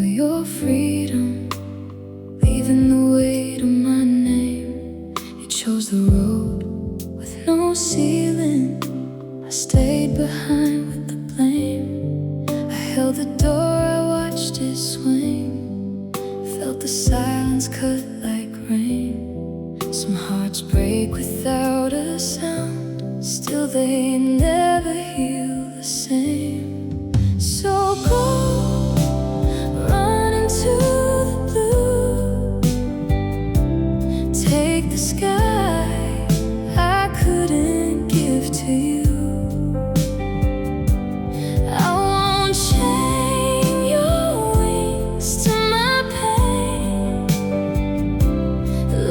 for your freedom, leaving the weight of my name. You chose the road with no ceiling. I stayed behind with the blame. I held the door, I watched it swing, felt the silence cut like rain. Some hearts break without a sound, still they never heal the same. So go, run into the blue, take the sky I couldn't give to you. I won't chain your wings to my pain.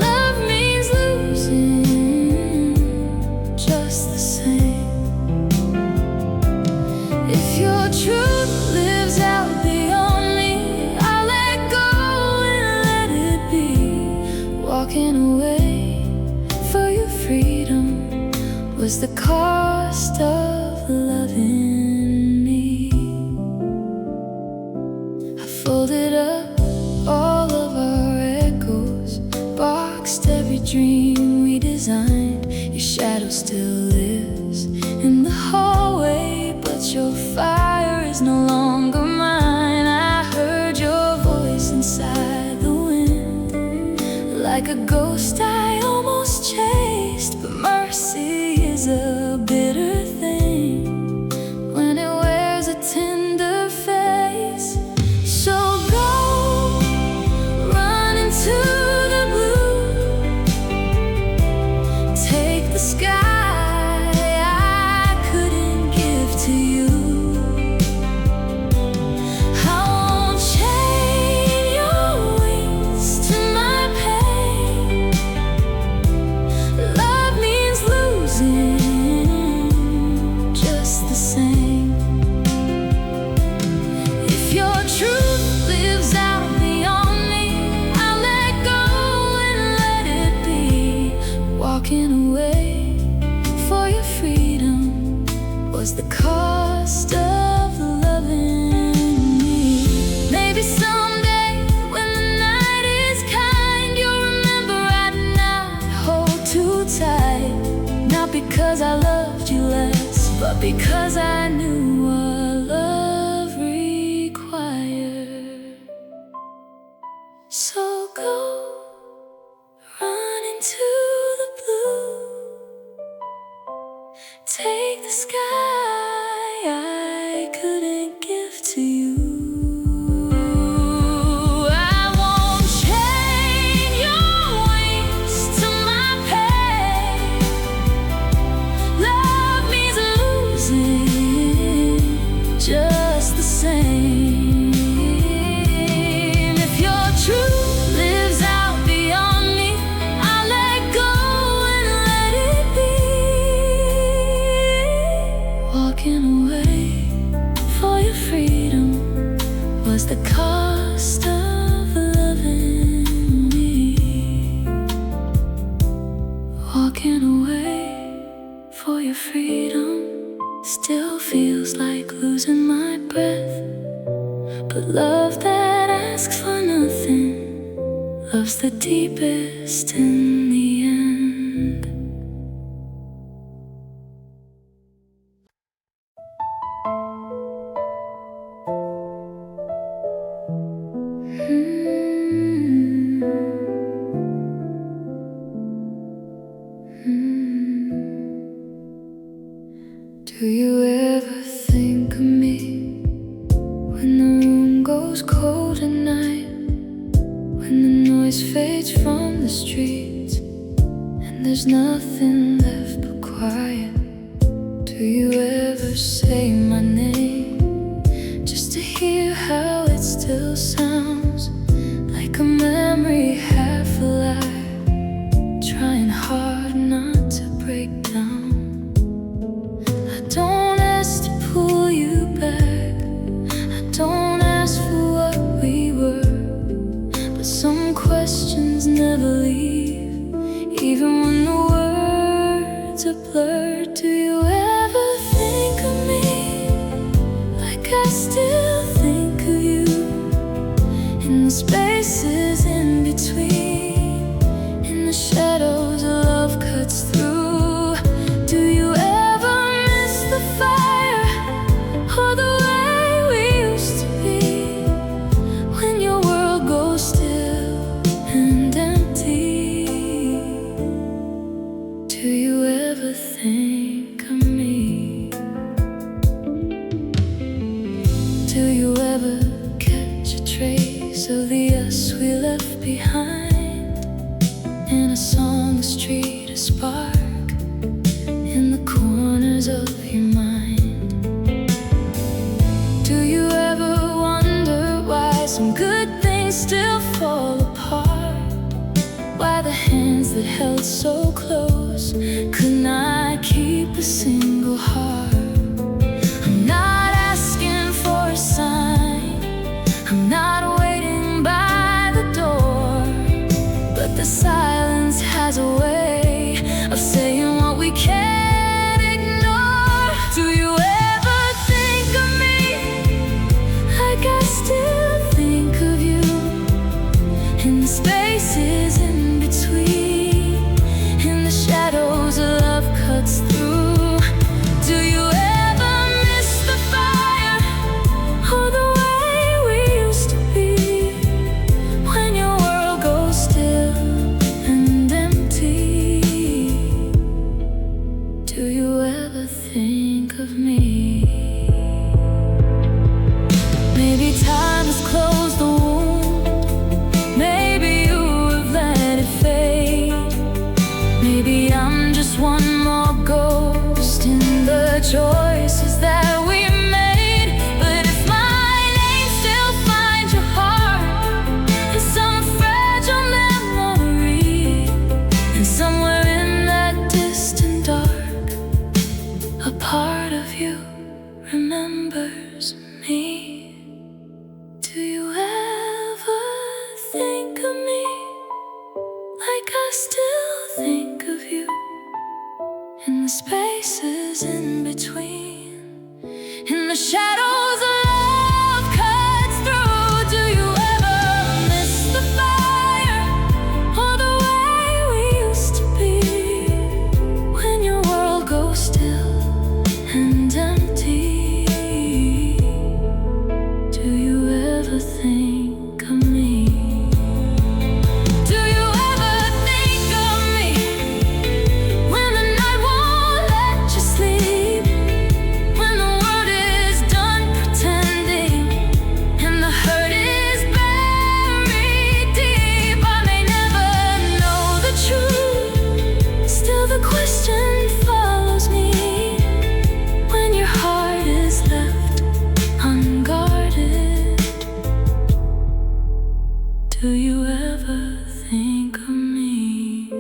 Love means losing just the same. If your truth lives out beyond me, I'll let go and let it be. Walking away for your freedom was the cost of loving me. I folded up all of our echoes, boxed every dream we designed. Your shadow still lives in the hallway, but your fire is no longer mine. I heard your voice inside the wind, like a ghost I almost chased. But mercy is a bitter thing when it wears a tender face. So go, run into the blue, take the sky away for your freedom was the cost of loving me. Maybe someday when the night is kind, you'll remember I'd not hold too tight. Not because I loved you less, but because I knew what love required. So go, run into take the sky I couldn't give to you. I won't chain your wings to my pain. Love means losing just the same. If your truth lives out beyond me, I'll let go and let it be. Walking away for your freedom was the cost of loving me. Walking away for your freedom still feels like losing my breath. But love that asks for nothing loves the deepest in the end. Do you ever think of me when the room goes cold at night, when the noise fades from the streets and there's nothing left but quiet? Do you ever say my name just to hear how it still sounds like a memory half alive, trying hard not to break down? I don't ask to pull you back, I don't ask for what we were, but some questions never leave, even when the words are blurred. Do you ever think of me like I still think of you? some good things still fall apart. Why the hands that held so close could not keep a single heart. I'm not asking for a sign, I'm not waiting by the door, but the silence has a way of saying what we can't ignore. Do you ever think of me like I still think of you? In the spaces in between, in the shadows love cuts through. Do you ever miss the fire or the way we used to be, when your world goes still and empty? Do you ever think of me? Maybe time has closed the wound, maybe you have let it fade. Maybe I'm just one more ghost in the choices that we made. But if my name still finds your heart in some fragile memory, and somewhere in that distant dark, a part of you remembers me. Do you ever think of me like I still think of you? In the spaces in between, in the shadows love cuts through. Do you ever miss the fire or the way we used to be, when your world goes still and empty? Do you ever think of me? Do you ever think of me when the night won't let you sleep, when the world is done pretending and the hurt is buried deep? I may never know the truth, still the question follows me, when your heart is left unguarded. Do you ever think of me?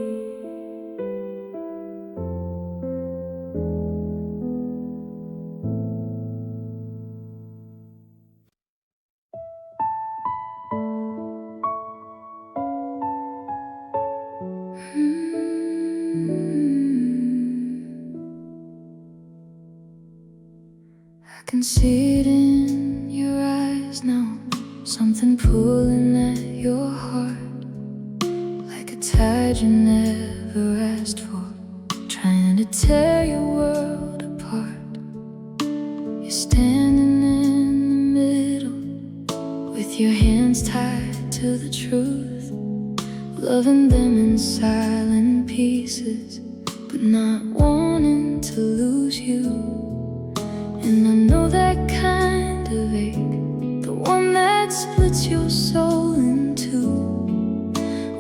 I can see it in your eyes now, something pulling at your heart, like a tide you never asked for, trying to tear your world apart. You're standing in the middle, with your hands tied to the truth, loving them in silent pieces, but not wanting to lose you. And I know that kind of ache, the one that splits your soul in two,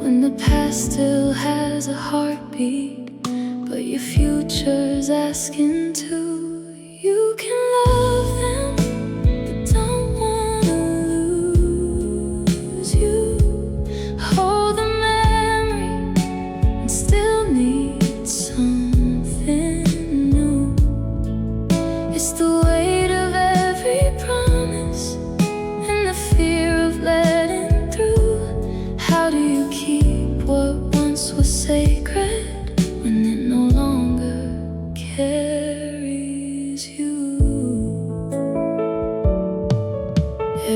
when the past still has a heartbeat, but your future's asking too. You can love them, but don't wanna lose you. Hold the memory and still need something new. It's the weight of every promise and the fear of letting through. How do you keep what once was sacred when it no longer carries you?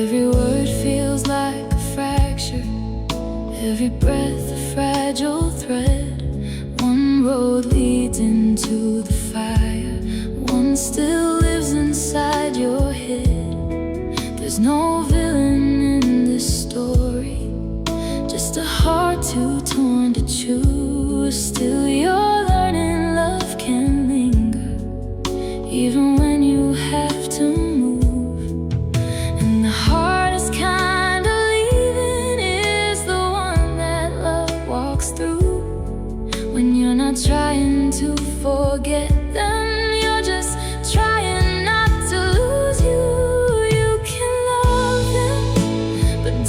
Every word feels like a fracture, every breath a fragile thread. One road leads into the fire, one still lives inside your head. There's no villain in this story, just a heart too torn to choose. Still you're learning love can linger, even when you have to move. And the hardest kind of leaving is the one that love walks through, when you're not trying to forget them, you're just trying not to lose you. You can love them, but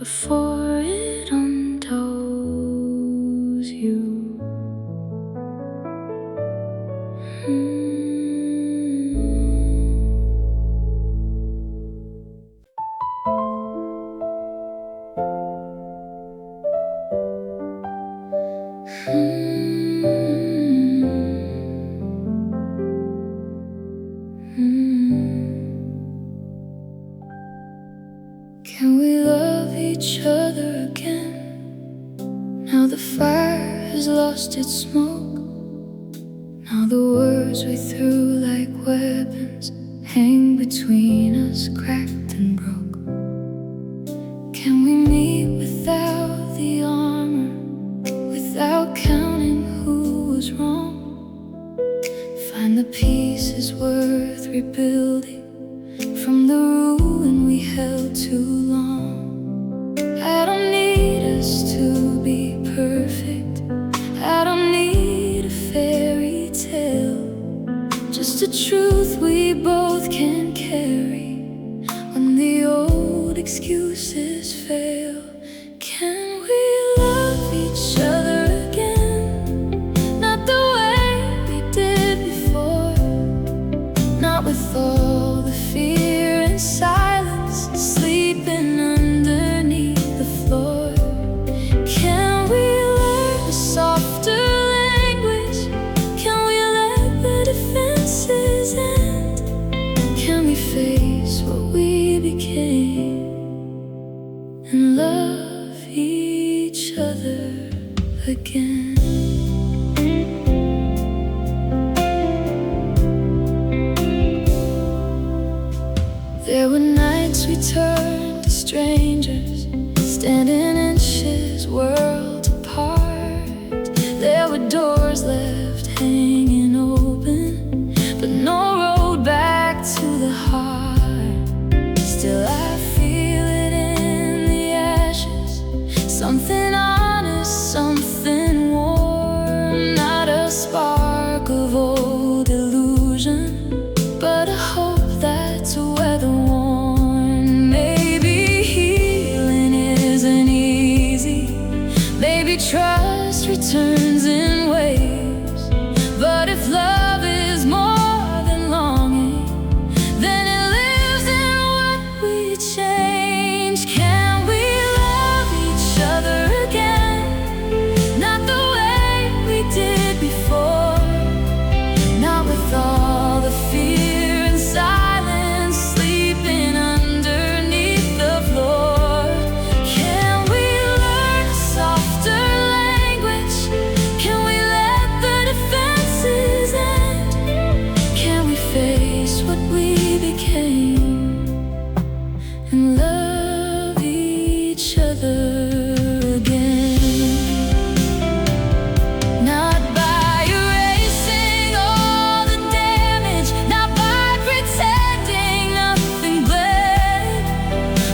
before it undoes you. Can we love each other again? Now the fire has lost its smoke. Now the words we threw like weapons hang between us, cracked and broke. Can we meet without the armor, without counting who was wrong? Find the pieces worth rebuilding from the ruin we held too long. I don't need us to be perfect. I don't need a fairy tale, just a truth we both can carry when the old excuses fail. Can we love each other again? Not the way we did before, not with all the fear and silence sleeping underneath the floor. Can we learn a softer language? Can we let the defenses end? Can we face what we became and love each other again? There were nights we turned to strangers, standing inches worlds apart. There were doors left hanging open, but no road back to the heart. Still I feel it in the ashes, something honest, something warm. Not a spark of old illusion, but a hope that's weather-worn. Maybe healing isn't easy, maybe trust returns in waves. But if love is more than longing, then it lives in what we change. Can we love each other again? Not the way we did before, not with all the fear and silence sleeping underneath the floor. Can we learn a softer language? Can we let the defenses end? Can we face what we became and love each other again? Not by erasing all the damage, not by pretending nothing bled,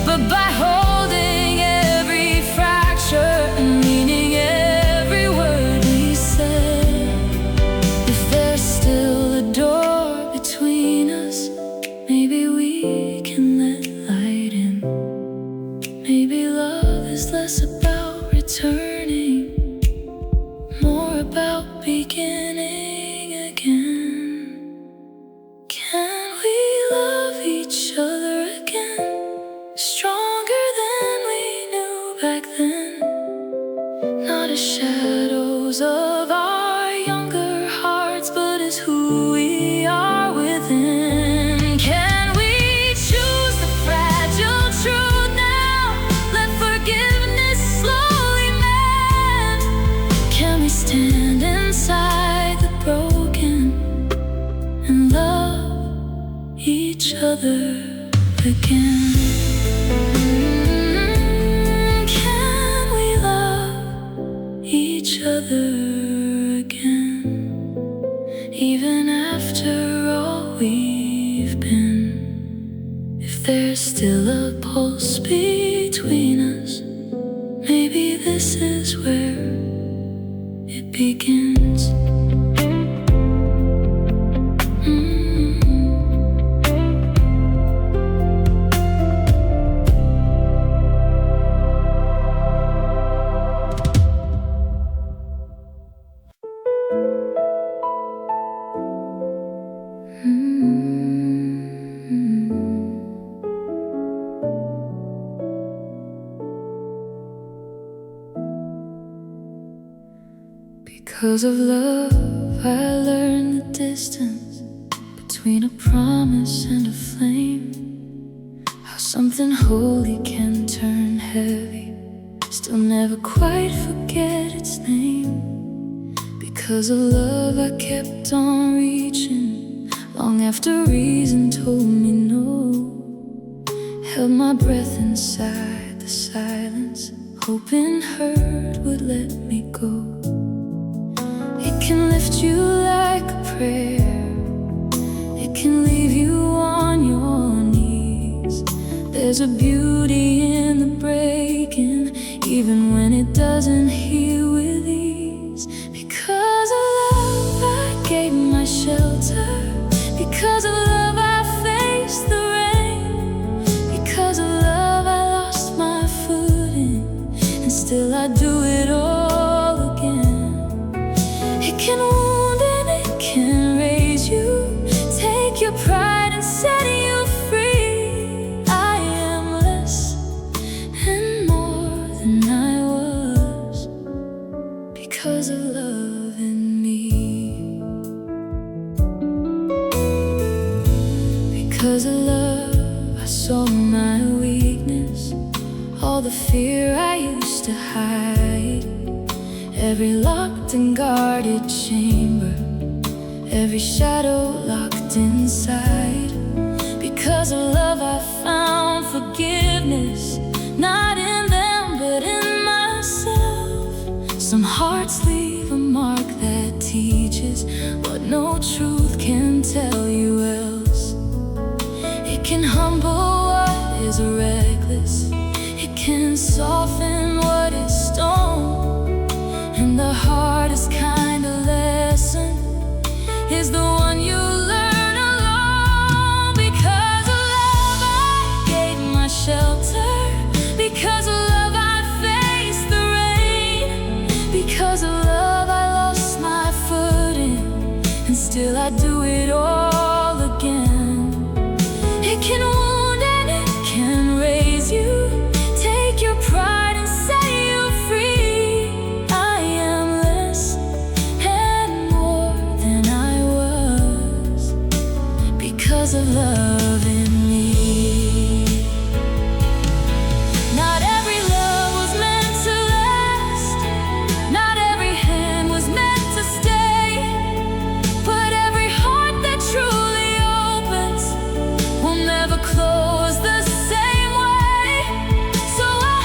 but by holding every fracture and meaning every word we said. If there's still a door between us, maybe we can let light in. Maybe love is less about returning, more about beginning again. Can we love each other again? Stronger than we knew back then, not as shadows of our younger hearts, but as who we are within. Can we choose the fragile truth now? Let forgiveness slowly mend. Can we stand inside the broken and love each other again? Can we love each other again, even after all we've been? If there's still a pulse between us, maybe this is where it begins. Because of love, I learned the distance between a promise and a flame. How something holy can turn heavy, still never quite forget its name. Because of love, I kept on reaching long after reason told me no. Held my breath inside the silence, hoping hurt would let me go. It can lift you like a prayer, it can leave you on your knees. There's a beauty in the breaking, even when it doesn't heal with ease. Because of love, I gave my shelter. Because of love, I faced the rain. Because of love, I lost my footing, and still I do it all again. It can wound and it can raise you, take your pride and set you free. I am less and more than I was, because of love in me. Because of love, I saw my weakness, all the fear I used to hide, every locked and guarded chamber, every shadow locked inside. Because of love, I found forgiveness, not in them but in myself. Some hearts leave a mark that teaches what no truth can tell you else. It can humble what is reckless, it can soften what is stone. And the hardest kind of lesson is the one you learn alone. Because of love, I gave my shelter. Because of love, I faced the rain. Because of love, I lost my footing, and still I do it all again. It can wound and it can raise you, take your pride and set you free. I am less and more than I was, because of love in me. Not every love was meant to last, not every hand was meant to stay, but every heart that truly opens will never close the same way. So I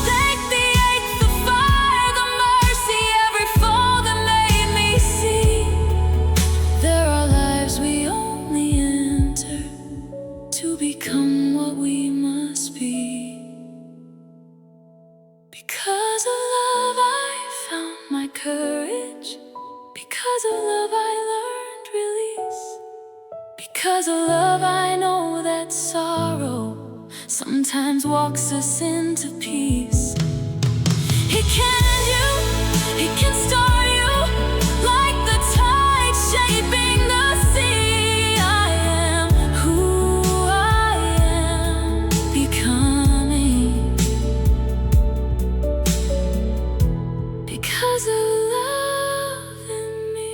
thank the ache, the fire, the mercy, every fall that made me see there are lives we only enter to become what we must be. Because of love, I found my courage. Because of love, I learned release. Because of love, I know that sorrow sometimes walks us into peace. It can end you, it can start you, like the tide shaping the sea. I am who I am becoming, because of love in me.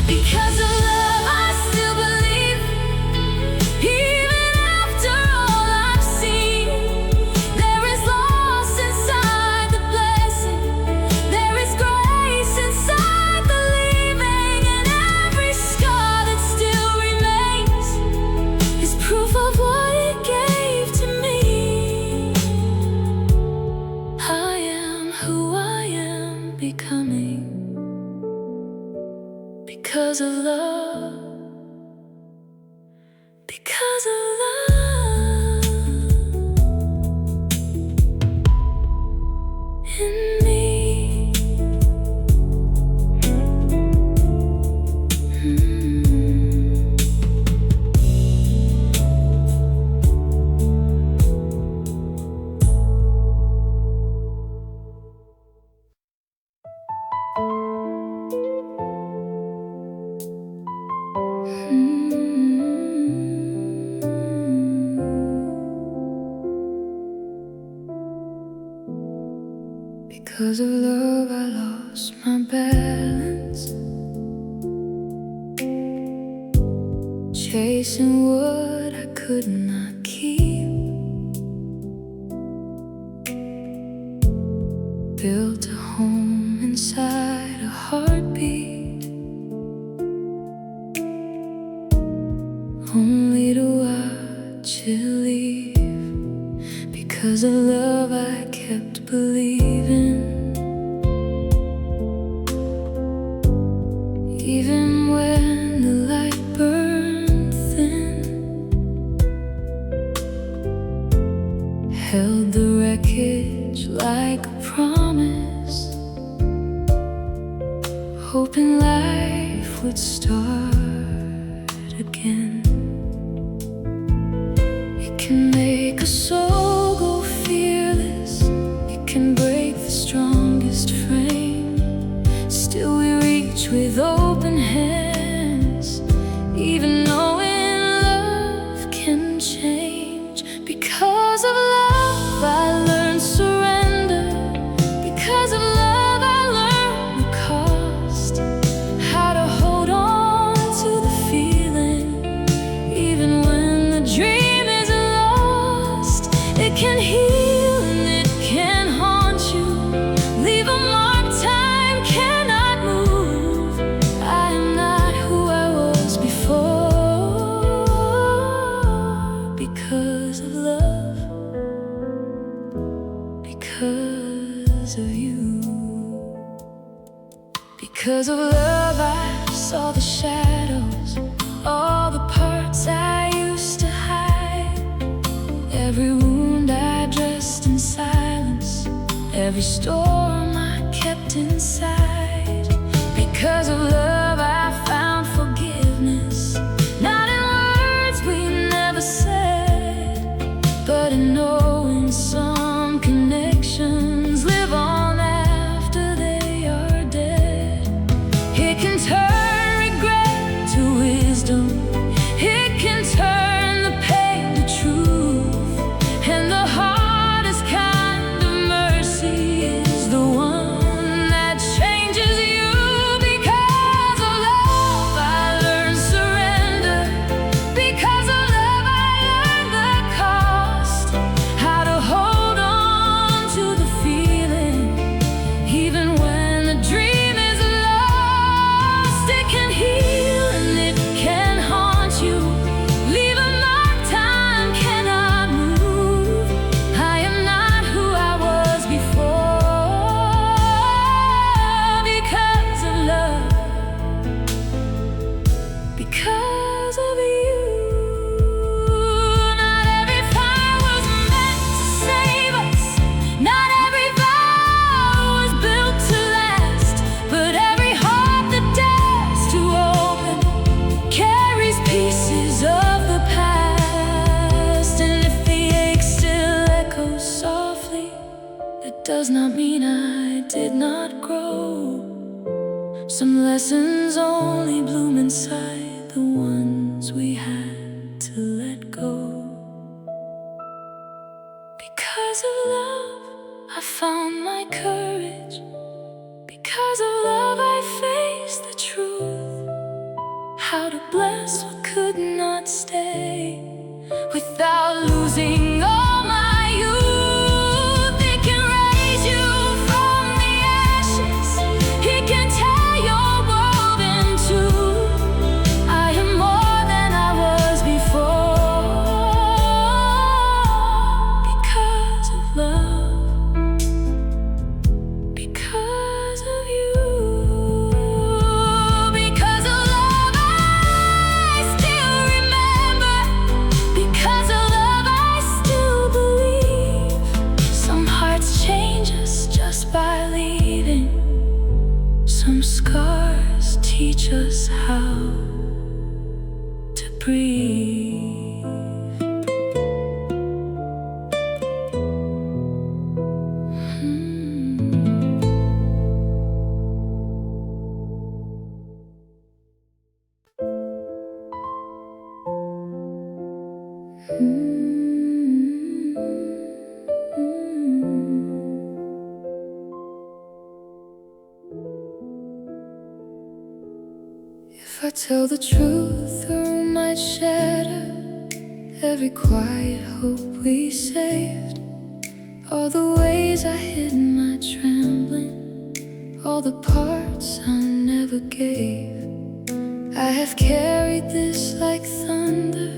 Because of love, I still believe, even after all Because of love I lost my balance, chasing what I could not keep. Built a home inside a heartbeat, only to watch it leave. Because of love I kept believing, even when the light burned thin. Held the wreckage like a promise, hoping life would start again. It can make a soul go fearless, it can break the strongest frame. Still we reach with open hands, even knowing love can change. Because of love I learned surrender. Because of love I learned the cost, how to hold on to the feeling, even when the dream is lost. It can heal and it can haunt you, leave a mark time cannot move. I am not who I was before. Because of love, because of you. Because of love I saw the shadows, all the parts I used to hide. Every wound I dressed in silence, every storm I kept inside. Because of love I found forgiveness, not in words we never said, but in knowing some connections live on after they are dead. It can turn regret to wisdom, it can turn the pain to truth, and the hardest kind of mercy is the one that changes you. Because of love I learned surrender. Because of love I learned the cost, how to hold on to the feeling, even when the dream is lost. It can heal and it can haunt you, leave a mark time cannot move. I am not who I was before. Because of love, because of you. Not every fire was meant to save us, not every vow was built to last, but every heart that dares to open carries pieces of the past. And if the ache still echoes softly, it does not mean I did not grow. Some lessons only bloom inside the ones we had to let go. Because of love I found my courage. Because of love I faced the truth, how to bless what could not stay without losing all my youth. It can raise you from the ashes, it can tear your world in two. I am more than I was before. Because of love, because of you. Because of love I still remember. Because of love I still believe. Some hearts change us just by leaving, some scars teach us how to breathe. Tell the truth, the room might shatter every quiet hope we saved. All the ways I hid my trembling, all the parts I never gave. I have carried this like thunder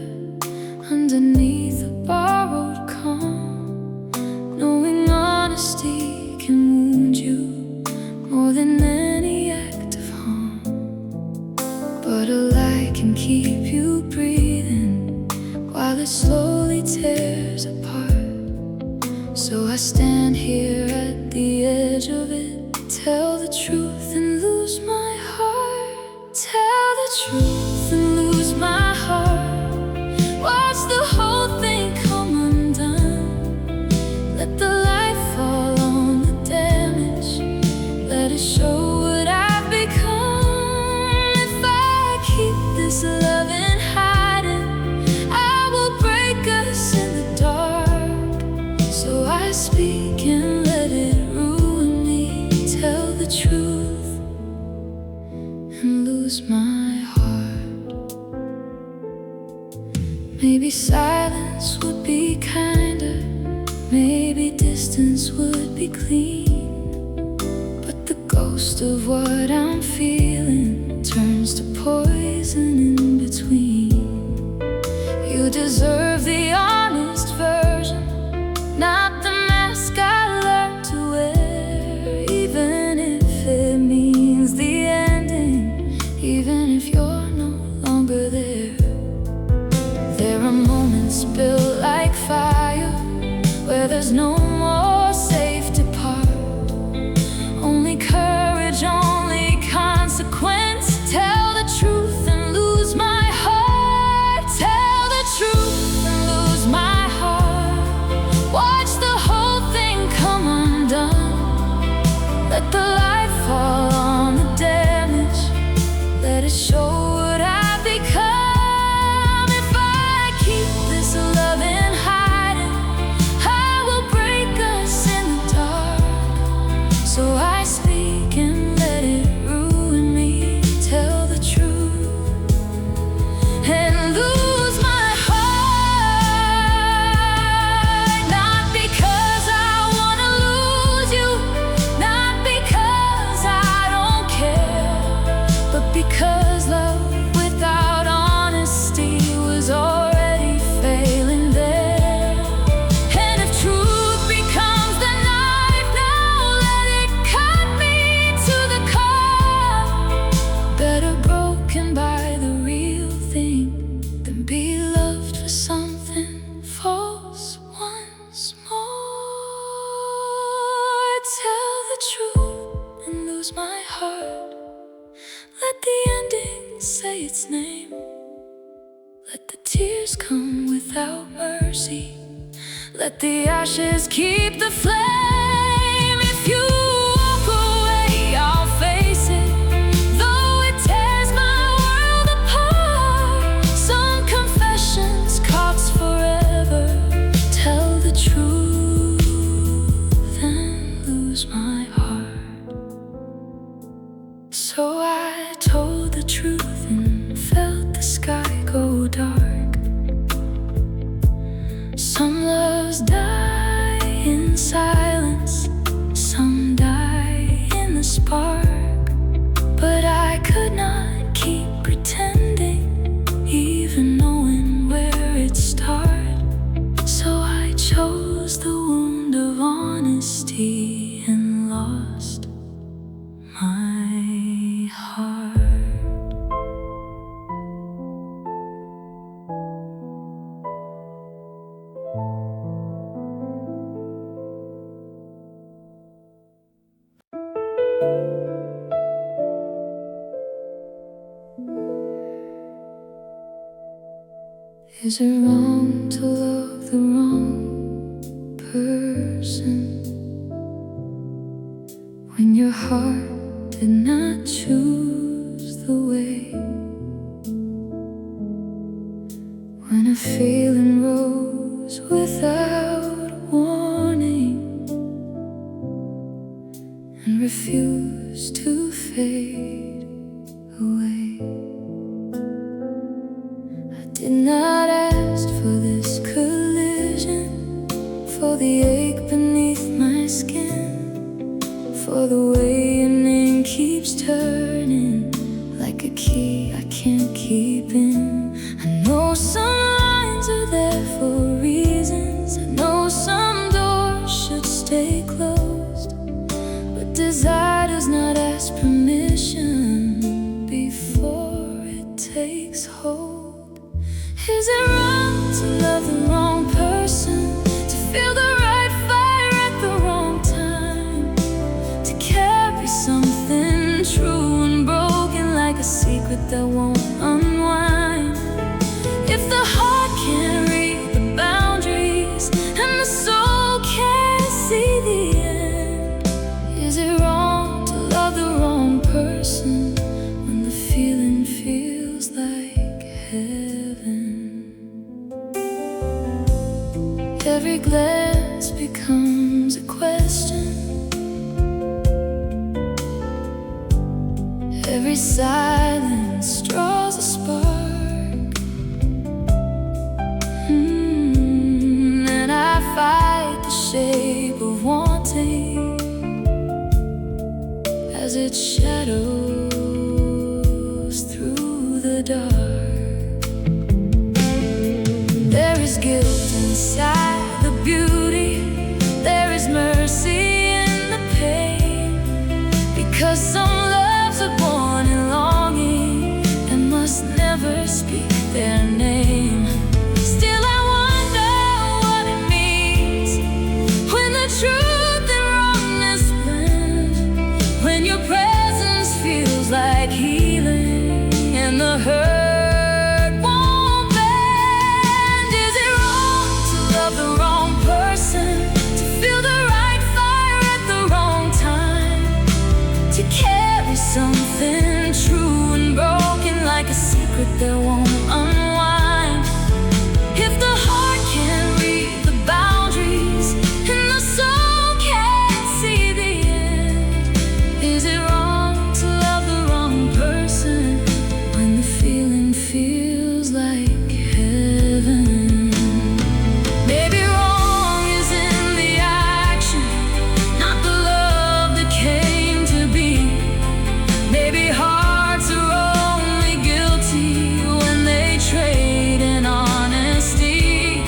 underneath a borrowed calm, knowing honesty can wound you more than any act of harm. But a lie can keep you breathing while it slowly tears apart. So I stand here at the edge of it, tell the truth and lose my heart. Tell the truth and lose my heart. Watch the whole thing come undone. Let the light fall on the damage. Let it show what I've become. If I keep this love in hiding, I will break us in the dark. So I speak and let it ruin me. Tell the truth and lose my heart. Maybe silence would be kinder, maybe distance would be clean. But the ghost of what I'm feeling turns to poison in between. You deserve the honest version, not the mask I learned to wear. Even if it means the ending, even if you're no longer there. There are moments built like fire, where there's no more safety part. Only courage, only consequence. Tell the truth and lose my heart. Tell the truth and lose my heart. Watch the whole thing come undone. Let the light fall on the damage. Let it show what I've become. If I keep this love in hiding, I will break us in the dark. So I speak and let it ruin me. Tell the truth and lose my heart. Not because I wanna lose you, not because I don't care, but because love without honesty was already failing there. And if truth becomes the knife, now let it cut me to the core. Better broken by the real thing than be loved for something false once more. Tell the truth and lose my heart. Let the ending say its name. Let the tears come without mercy. Let the ashes keep the flame. If you walk away, I'll face it, though it tears my world apart. Some confessions cost forever. Tell the truth and lose my heart. So I told the truth and felt the sky go dark. Some loves die in silence, some die in the spark. But I could not keep pretending, even knowing where it started. So I chose the wound of honesty and lost my heart. Is it wrong to love the wrong person when your heart did not choose the way? When a feeling rose without warning and refused to fade away. the ache beneath my skin, for the way your name keeps turning like a key I can't keep in. I know some lines are there for reasons, I know some doors should stay closed, but desire does not ask permission before it takes hold. Is it wrong to love the wrong person, to feel the right fire at the wrong time, to carry something true and broken like a secret that won't unwind? If the heart can't read the boundaries and the soul can't see the end, is it wrong to love the wrong person when the feeling feels like heaven? Every glance becomes a question, every silence draws a spark. And I fight the shape of wanting as it shadows through the dark. There is guilt inside the beauty, there is mercy in the pain, because some loves are born in longing and must never speak their name. Still I wonder what it means when the truth and wrongness blend, when your presence feels like healing and the hurt won't bend. Is it wrong to love the wrong person, to feel the right fire at the wrong time, to carry something true and broken like a secret that won't unwind? If the heart can't read the boundaries and the soul can't see the end, is it wrong to love the wrong person when the feeling feels like heaven? Maybe wrong is in the action, not the love that came to be. Maybe hearts are only guilty when they trade in honesty.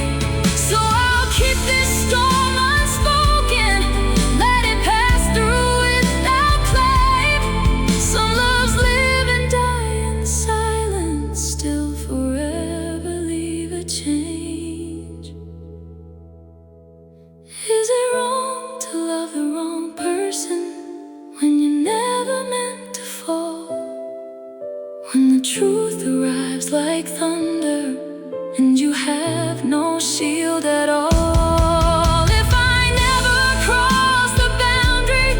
So I'll keep this storm unspoken, let it pass through without claim. Some loves live and die in silence, still forever leave a change. Is it wrong to love the wrong person when you never meant to fall? When the truth arrives like thunder and you have no shield at all? If I never crossed the boundary,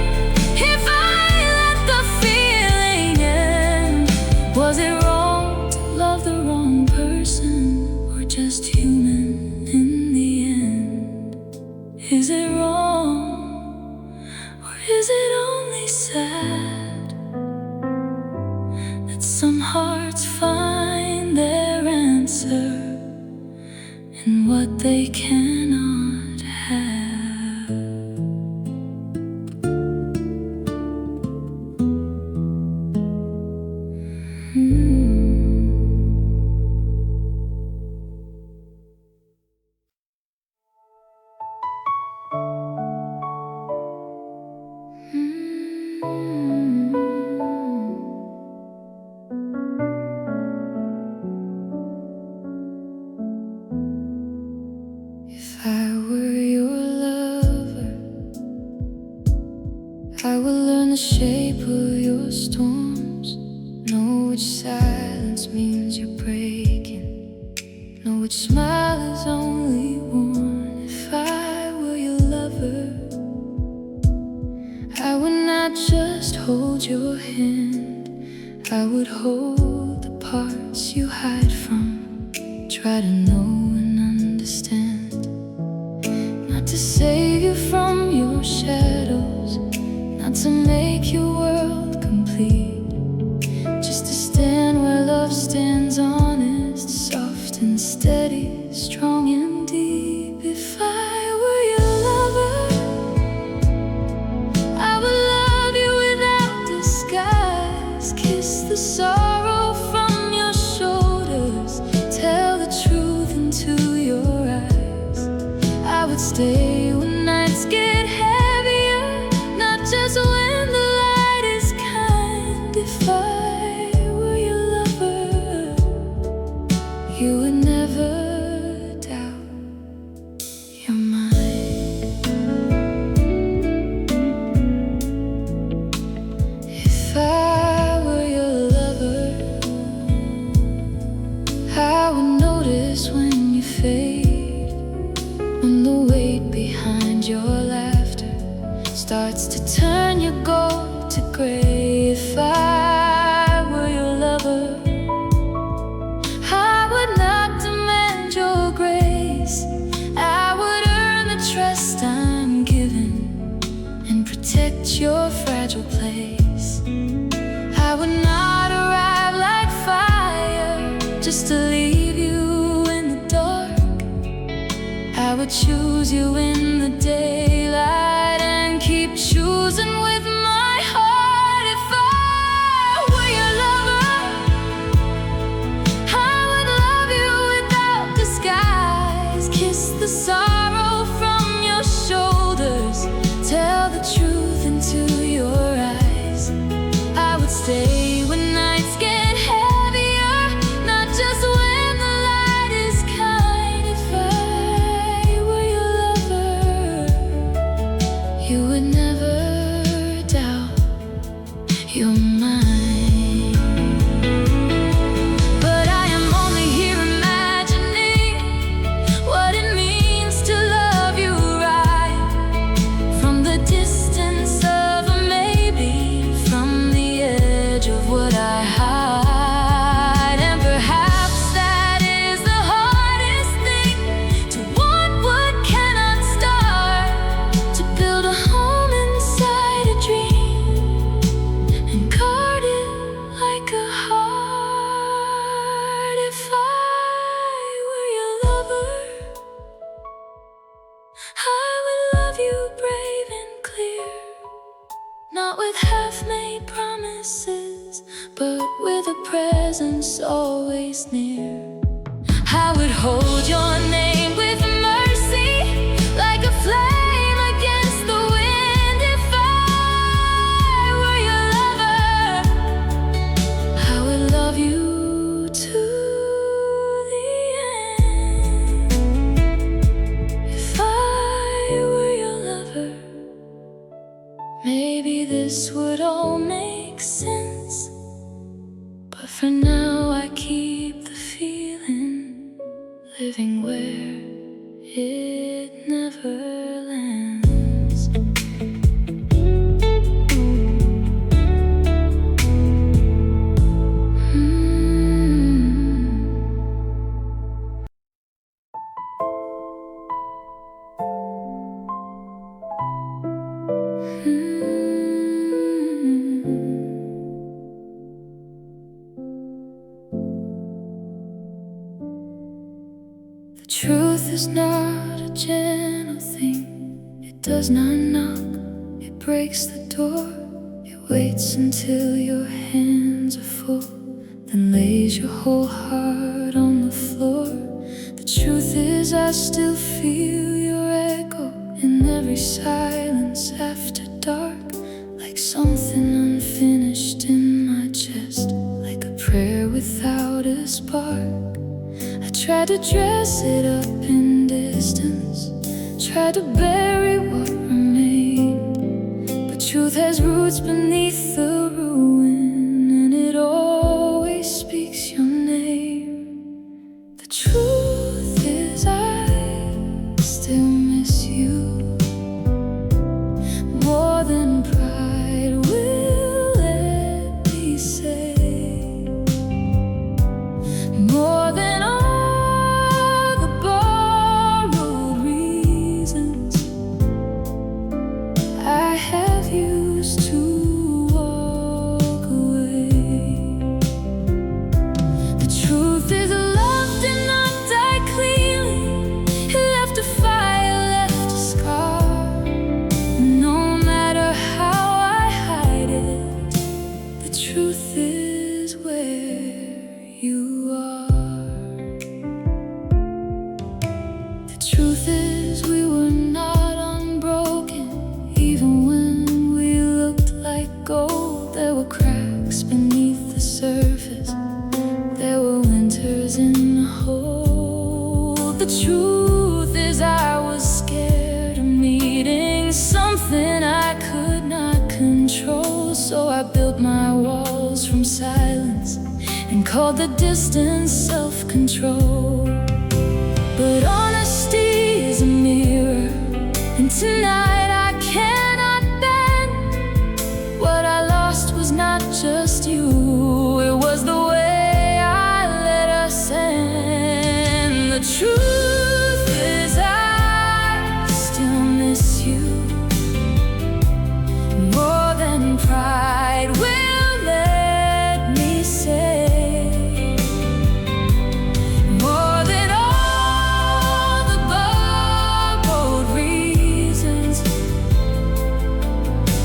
if I let the feeling end, was it wrong to love the wrong person, or just human in the end? Is it wrong, or is it only sad that some hearts find their answer in what they cannot have? If I were your lover, I would learn the shape of your storms, know which silence means you're breaking, know which smile is only one. If I were your lover, I would not just hold your hand, I would hold the parts you hide from, try to know and understand, not to save you from your shadows, not to make your world complete, just to stand where love stands, honest, soft and steady, strong and deep. If I were your love, would stay when nights get heavier, not just when the light is kind. If I were your lover, you would never doubt you're mine. If I were your lover, I would notice when you fade, when the weight behind your laughter starts to turn your gold to gray. If I were your lover, I would not demand your grace. I would earn the trust I'm given and protect your fragile place. I would not arrive like fire just to leave you in the dark. I would choose you in the daylight and keep choosing with my heart. If I were your lover, I would love you without disguise. Kiss the sorrow from your shoulders, tell the truth into your eyes. I would stay when nights get heavier, not just when the light is kind. If I were your lover, you would never doubt you're mine. But I am only here imagining what it means to love you right, from the distance of a maybe, from the edge of what I hide. And perhaps that is the hardest thing, to want what cannot start, to build a home inside a dream and guard it like a heart. If I were your lover, I would love you brave and clear, not with half-made promises, but with a presence always near. I would hold your name with mercy, like a flame against the wind. If I were your lover, I would love you to the end. If I were your lover, maybe this would all make sense. But for now I keep the feeling, living where it never lands. The truth is not a gentle thing. It does not knock, it breaks the door. It waits until your hands are full, then lays your whole heart on the floor. The truth is I still feel your echo in every silence after dark, like something unfinished in my chest, like a prayer without a spark. I tried to dress it up in distance, tried to bury what remained, but truth has roots beneath the ruin, and it always speaks your name. The truth is I still miss you, more than pride will let me say, more than all I have used to walk away. The truth is love did not die cleanly. It left a fire, left a scar. So I built my walls from silence and called the distance self-control. But honesty is a mirror, and tonight I cannot bend. What I lost was not just you, it was the way I let us end. The truth is I still miss you more than pride will let me say, more than all the borrowed reasons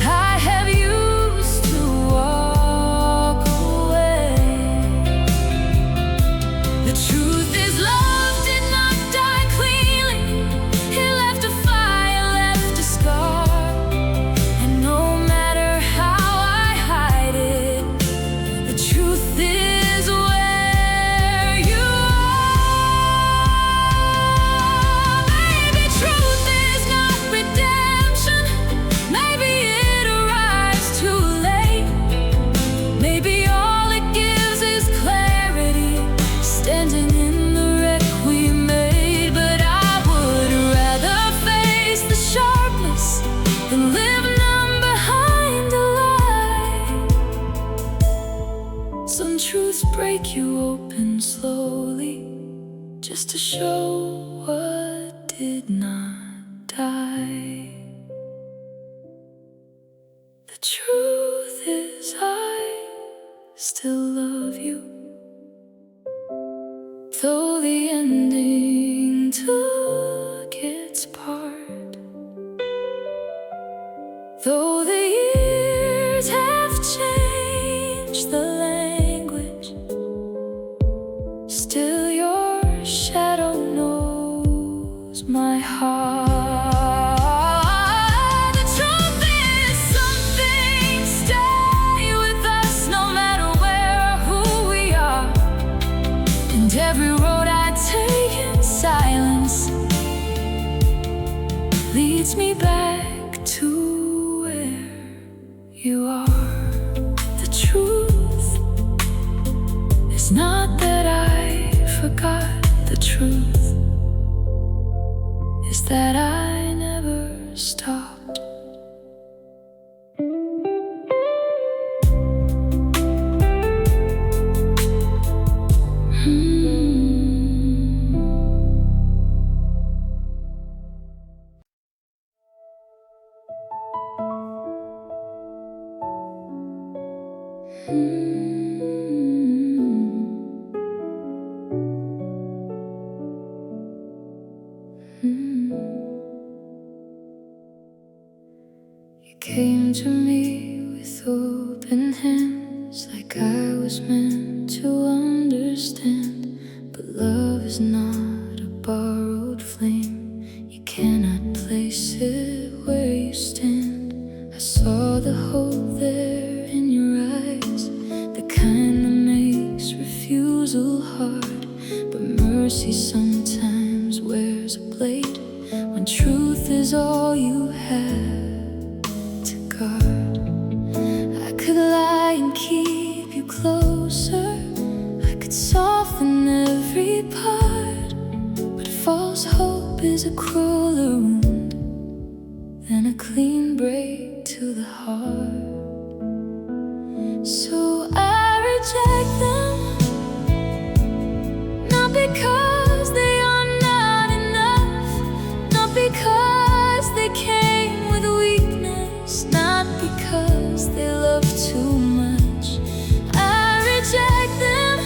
I have used to walk away. The truth is love did not die cleanly. It left a fire, left a scar, and no matter how I hide it, the truth is where you are. Maybe truth is not redemption. Maybe it arrives too late. Maybe all it gives is clarity, standing in the wreck we made. But I would rather face the sharpness than live numb behind a lie. Some truths break you open slowly, just to show what did not die. The truth is I still love you, though the ending took its part. Though the years have changed the language, still your shadow knows my heart. The truth is some things stay with us no matter where or who we are. And every road I take in silence leads me back to where you are. The truth is not that I forgot. The truth is that I never stopped. You came to me with open hands, like I was meant to understand. But love is not a borrowed flame. You cannot place it where you stand. I saw the hope there in your eyes, the kind that makes refusal hard. But mercy sometimes wears a blade when truth is all you have to guard. I could lie and keep you closer, I could soften every part, but false hope is a crueler wound than a clean break to the heart. So I reject them, not because they are not enough, not because they came with weakness, not because they love too much. I reject them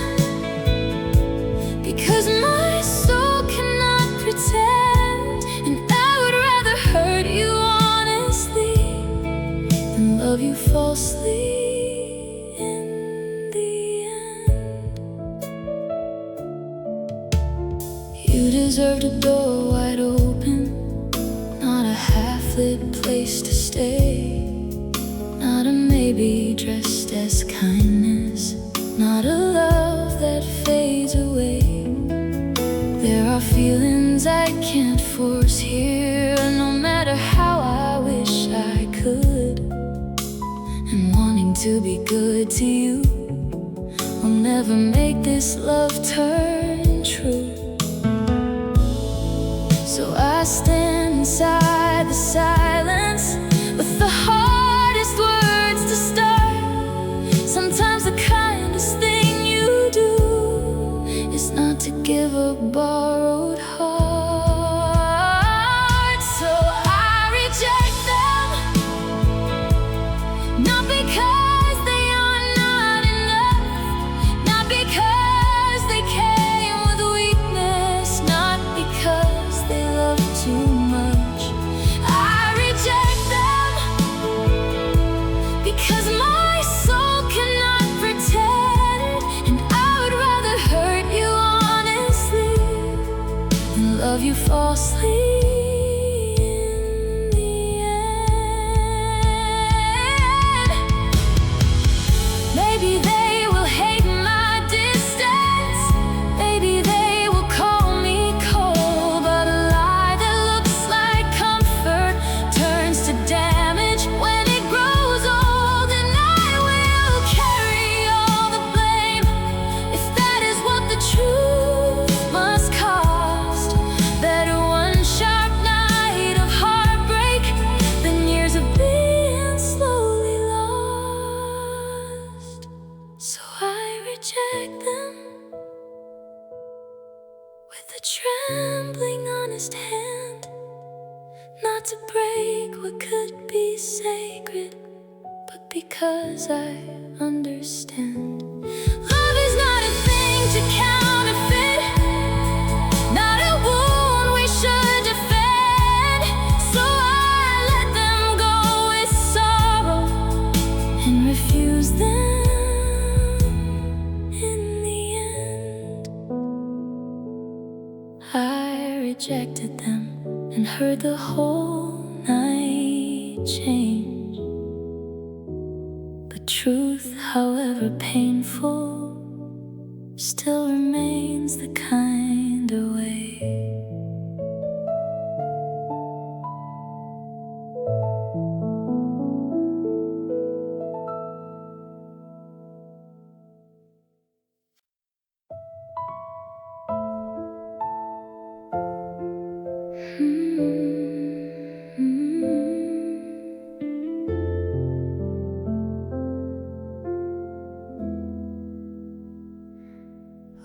because my soul cannot pretend, and I would rather hurt you honestly than love you falsely in the end. You deserved a door wide open, not a half-lit place to stay, not a maybe dressed as kindness, not a love that fades away. There are feelings I can't force here, no matter how I wish I could. And wanting to be good to you will never make this love turn true. So I stand inside the silence with the hardest words to start. Sometimes the kindest thing you do is not to give a borrowed heart. So I reject them, not because they are not enough, not because they came with weakness, not because they love too much. I reject them because my soul cannot pretend, and I would rather hurt you honestly than love you falsely. In the end, maybe they will hate my distance, maybe they will call me cold, but a lie that looks like comfort turns to damage when it grows old, and I will carry all the blame if that is what the truth must cost. Better one sharp night of heartbreak than years of being slowly lost. So I reject them with a trembling honest hand, not to break what could be sacred, but because I understand. Love is not a thing to counterfeit, not a wound we should defend. So I let them go with sorrow and refuse them. In the end, I rejected them and heard the whole night change. But truth, however painful, still remains the kinder way.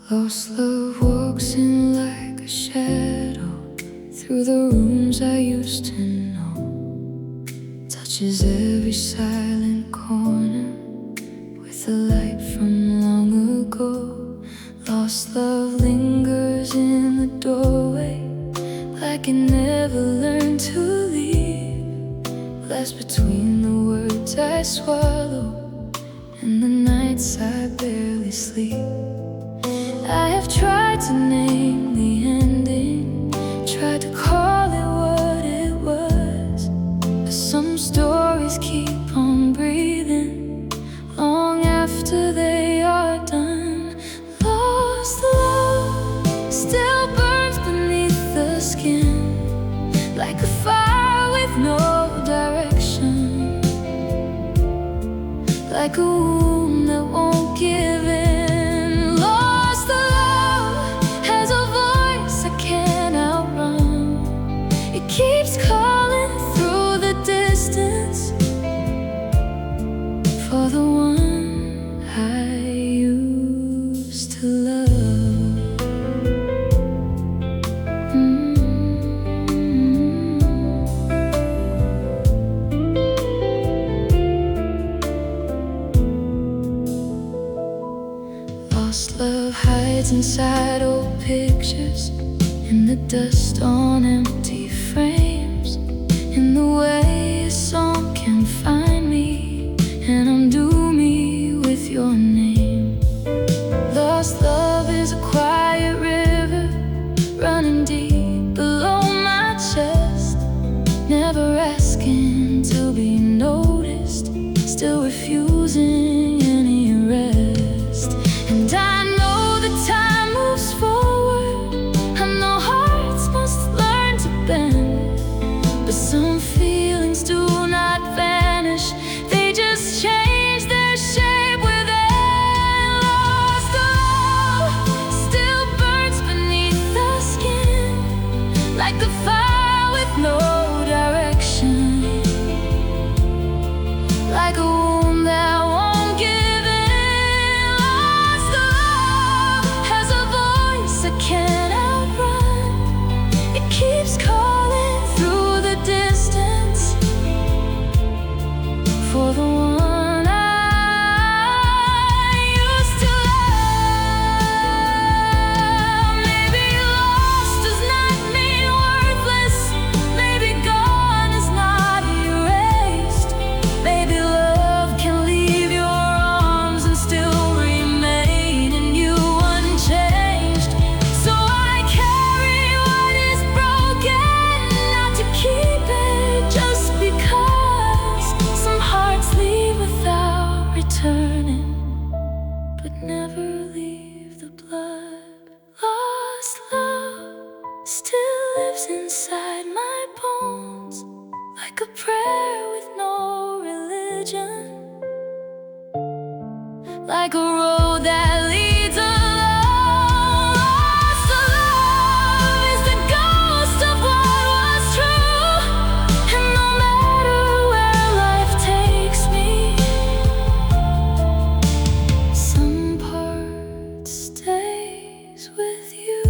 Lost love walks in like a shadow through the rooms I used to know, touches every silent corner with a light from long ago. Lost love lingers in the doorway like it never learned to leave, left between the words I swallow and the nights I barely sleep. I have tried to name the ending, tried to call it what it was, but some stories keep on breathing long after they are done. Lost love still burns beneath the skin like a fire with no direction, like a wound that won't give in. Keeps calling through the distance for the one I used to love. Lost love hides inside old pictures, in the dust on empty frames, in the way a song can find me and undo me with your name. Lost love is a quiet river running deep below my chest, never asking to be noticed, still refusing any rest. And I know the time moves forward, I know hearts must learn to bend, but some feelings do not vanish, they just change their like a prayer with no religion, like a road that leads alone. Lost to love is the ghost of what was true, and no matter where life takes me, some part stays with you.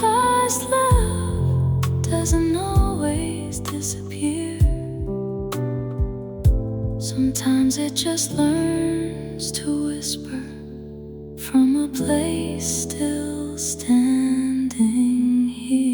Lost love doesn't always disappear. Sometimes it just learns to whisper from a place still standing here.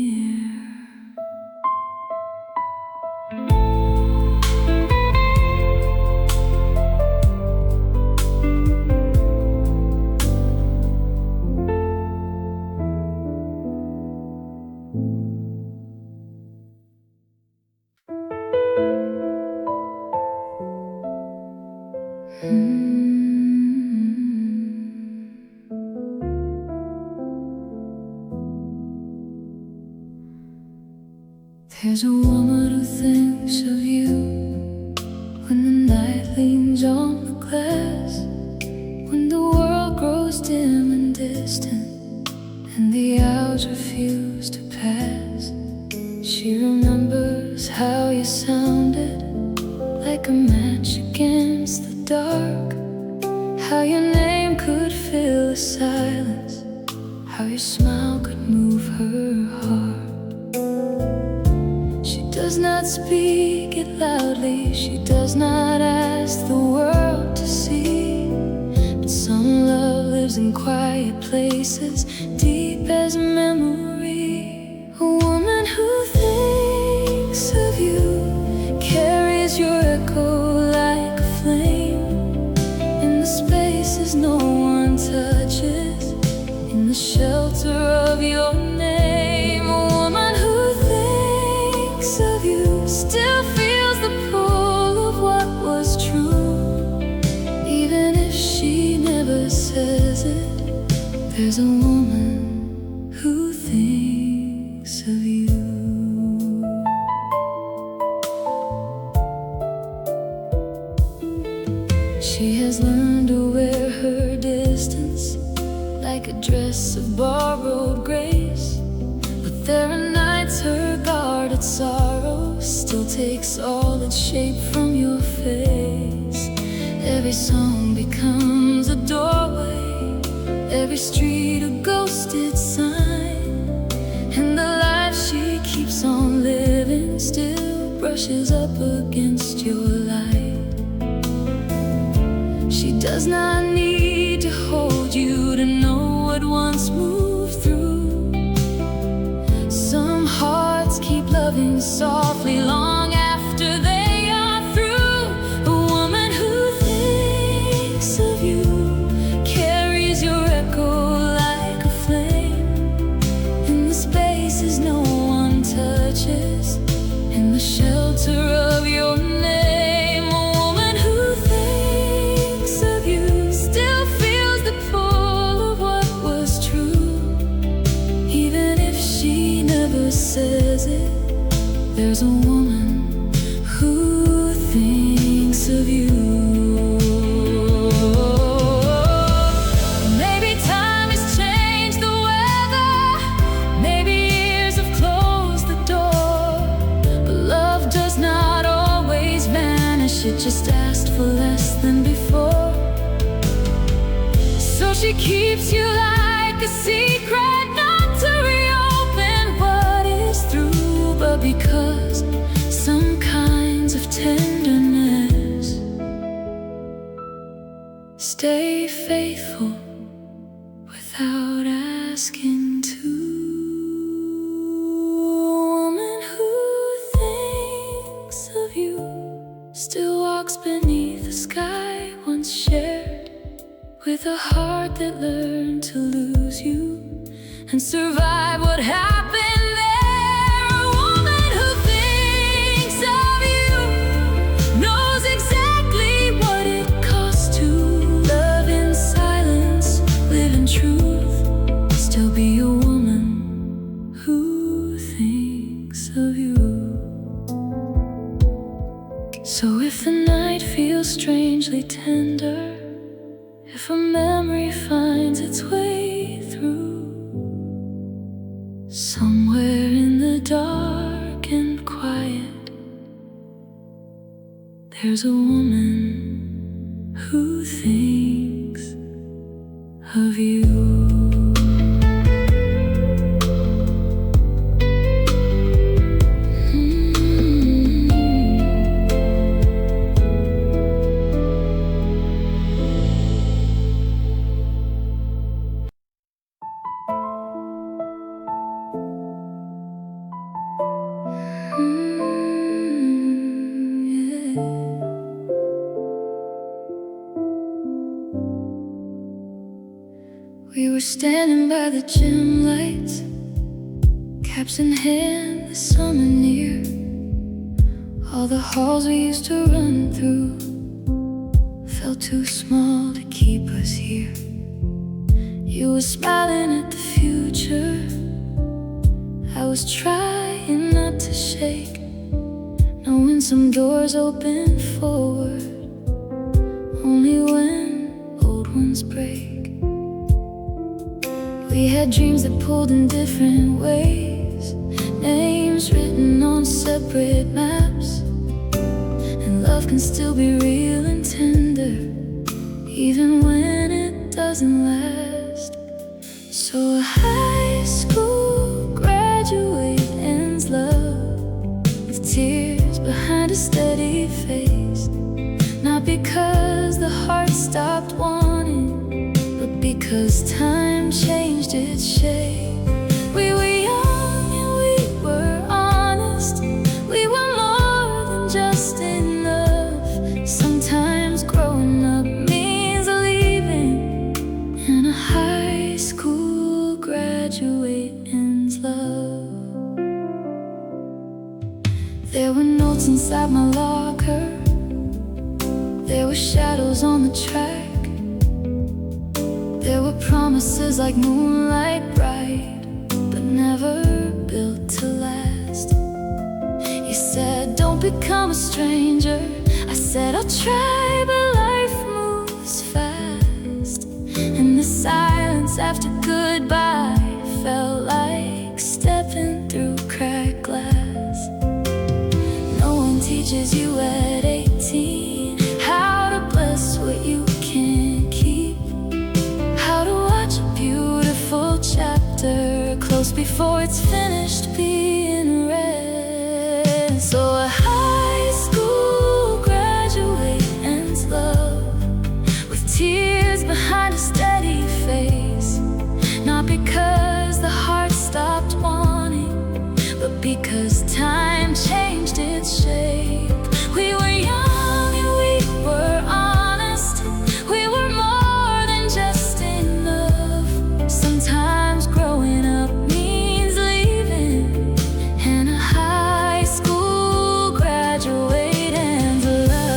There's a woman who thinks of you when the night leans on the glass, when the world grows dim and distant and the hours refuse to pass. She remembers how you sounded like a match against the dark, how your name could fill the silence, how your smile could move her heart. She does not speak it loudly, she does not ask the world to see, but some love lives in quiet places, deep as memory. A woman who thinks of you carries your echo like a flame in the spaces no one touches, in the shelter of your name. A woman who thinks of you still feels the pull of what was true, even if she never says it. There's a woman who thinks of you. She has learned to wear her distance like a dress of borrowed grace, but there are nights her guarded sorrow still takes all its shape from your face. Every song becomes a doorway, every street a ghosted sign, and the life she keeps on living still brushes up against your light. She does not need to hold you to know what once moved through. Some hearts keep loving softly long after they are through. A woman who thinks of you carries your echo like a flame in the spaces no one touches, in the shelter of your name. Says it, there's a woman who thinks of you. Maybe time has changed the weather, maybe years have closed the door, but love does not always vanish, it just asked for less than before. So she keeps you like a secret, not to but because some kinds of tenderness stay faithful without asking to. A woman who thinks of you still walks beneath a sky once shared, with a heart that learned to lose you and survive what happened there. Truth, still be a woman who thinks of you. So if the night feels strangely tender, if a memory finds its way through, somewhere in the dark and quiet, there's a woman who thinks of you. We were standing by the gym lights, caps in hand, the summer near. All the halls we used to run through felt too small to keep us here. You were smiling at the future, I was trying not to shake, knowing some doors open forward only when old ones break. We had dreams that pulled in different ways, names written on separate maps. And love can still be real and tender, even when it doesn't last. So a high school graduate ends love with tears behind a steady face. Not because the heart stopped wanting, but because time changed its shape. We were young and we were honest, we were more than just enough. Sometimes growing up means leaving, and a high school graduate ends love. There were notes inside my locker, there were shadows on the track. There were promises like moonlight bright, but never built to last. You said, don't become a stranger. I said, I'll try, but life moves fast. And the silence after goodbye felt like stepping through cracked glass. No one teaches you at 18 how to bless what you can't keep, how to watch a beautiful chapter close before it's finished being read. So a high school graduate ends love with tears behind a steady face. Not because the heart stopped wanting, but because time changed its shape. We were young and we were honest, we were more than just enough. Sometimes growing up means leaving, and a high school graduate ends love.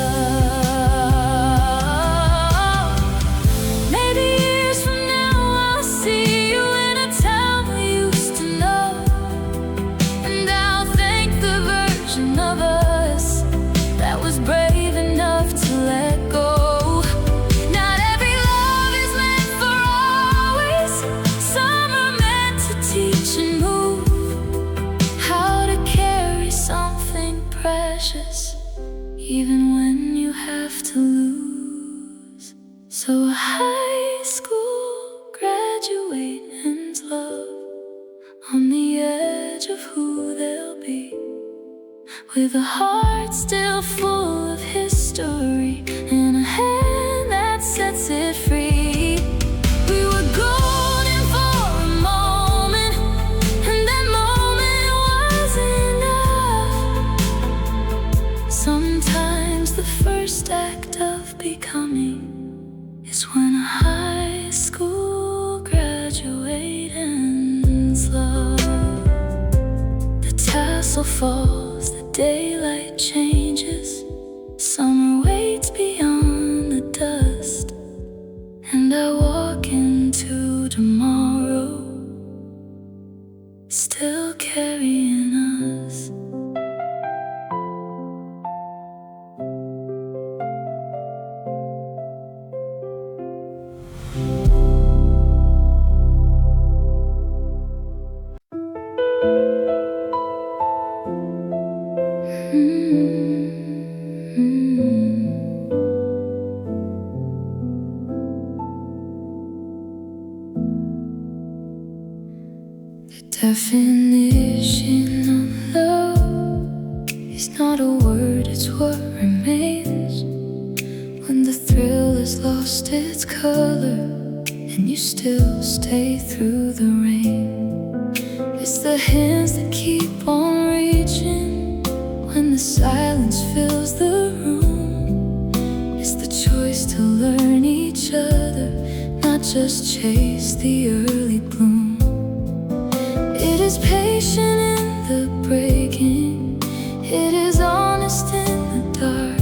Maybe years from now I'll see you in a town we used to know, and I'll thank the version of us that was brave enough to let go. Not every love is meant for always, some are meant to teach and move how to carry something precious, even when you have to lose. So a high school graduate ends love on the edge of who they'll be, with a heart still full of history and a hand that sets it free. We were golden for a moment, and that moment was enough. Sometimes the first act of becoming is when a high school graduate ends love. The tassel falls, the daylight changes, summer waits beyond the dust, and I walk into tomorrow, still carrying us. The definition of love is not a word, it's what remains when the thrill has lost its color and you still stay through the rain. It's the hands that keep on reaching when the silence fills the room. It's the choice to learn each other, not just chase the early bloom. It is patient in the breaking, it is honest in the dark.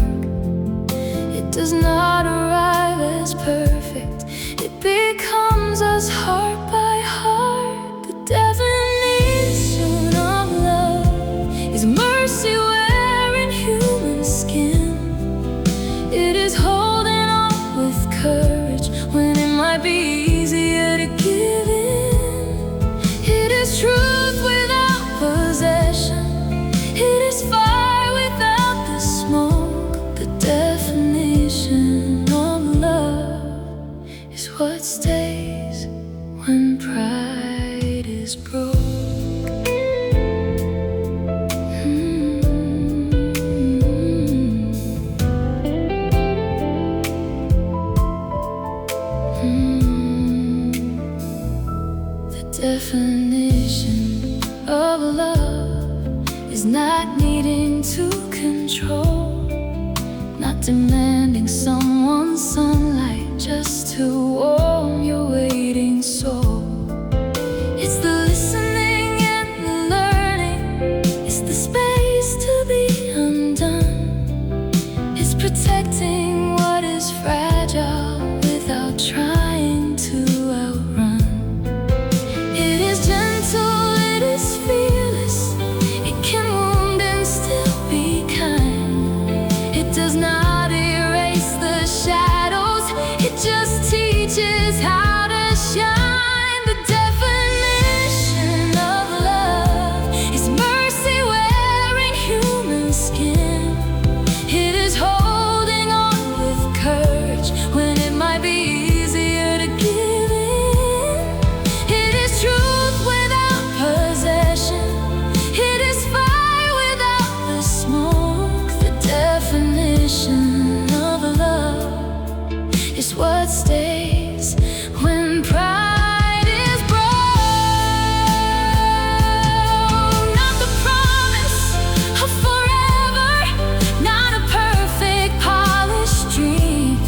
It does not arrive as perfect, it becomes us heart by heart. The definition of love is mercy wearing human skin. It is holding on with courage when it might be easier to give in. It is truth without possession, it is fire without the smoke. The definition of love is what stays when pride is broke. The definition of love is not needing to control, not demanding someone's sunlight just to warm your waiting soul. It's the listening and the learning, it's the space to be undone. It's protecting what is fragile without trying to outrun. It is gentle, it is fearless, it can wound and still be kind. It does not erase the shadows, it just teaches how to shine. The definition of love is mercy wearing human skin. It is holding on with courage when it might be easier to give in. It is truth without possession, it is fire without the smoke. The definition of love is what stays when pride is broke. Not the promise of forever, not a perfect polished dream,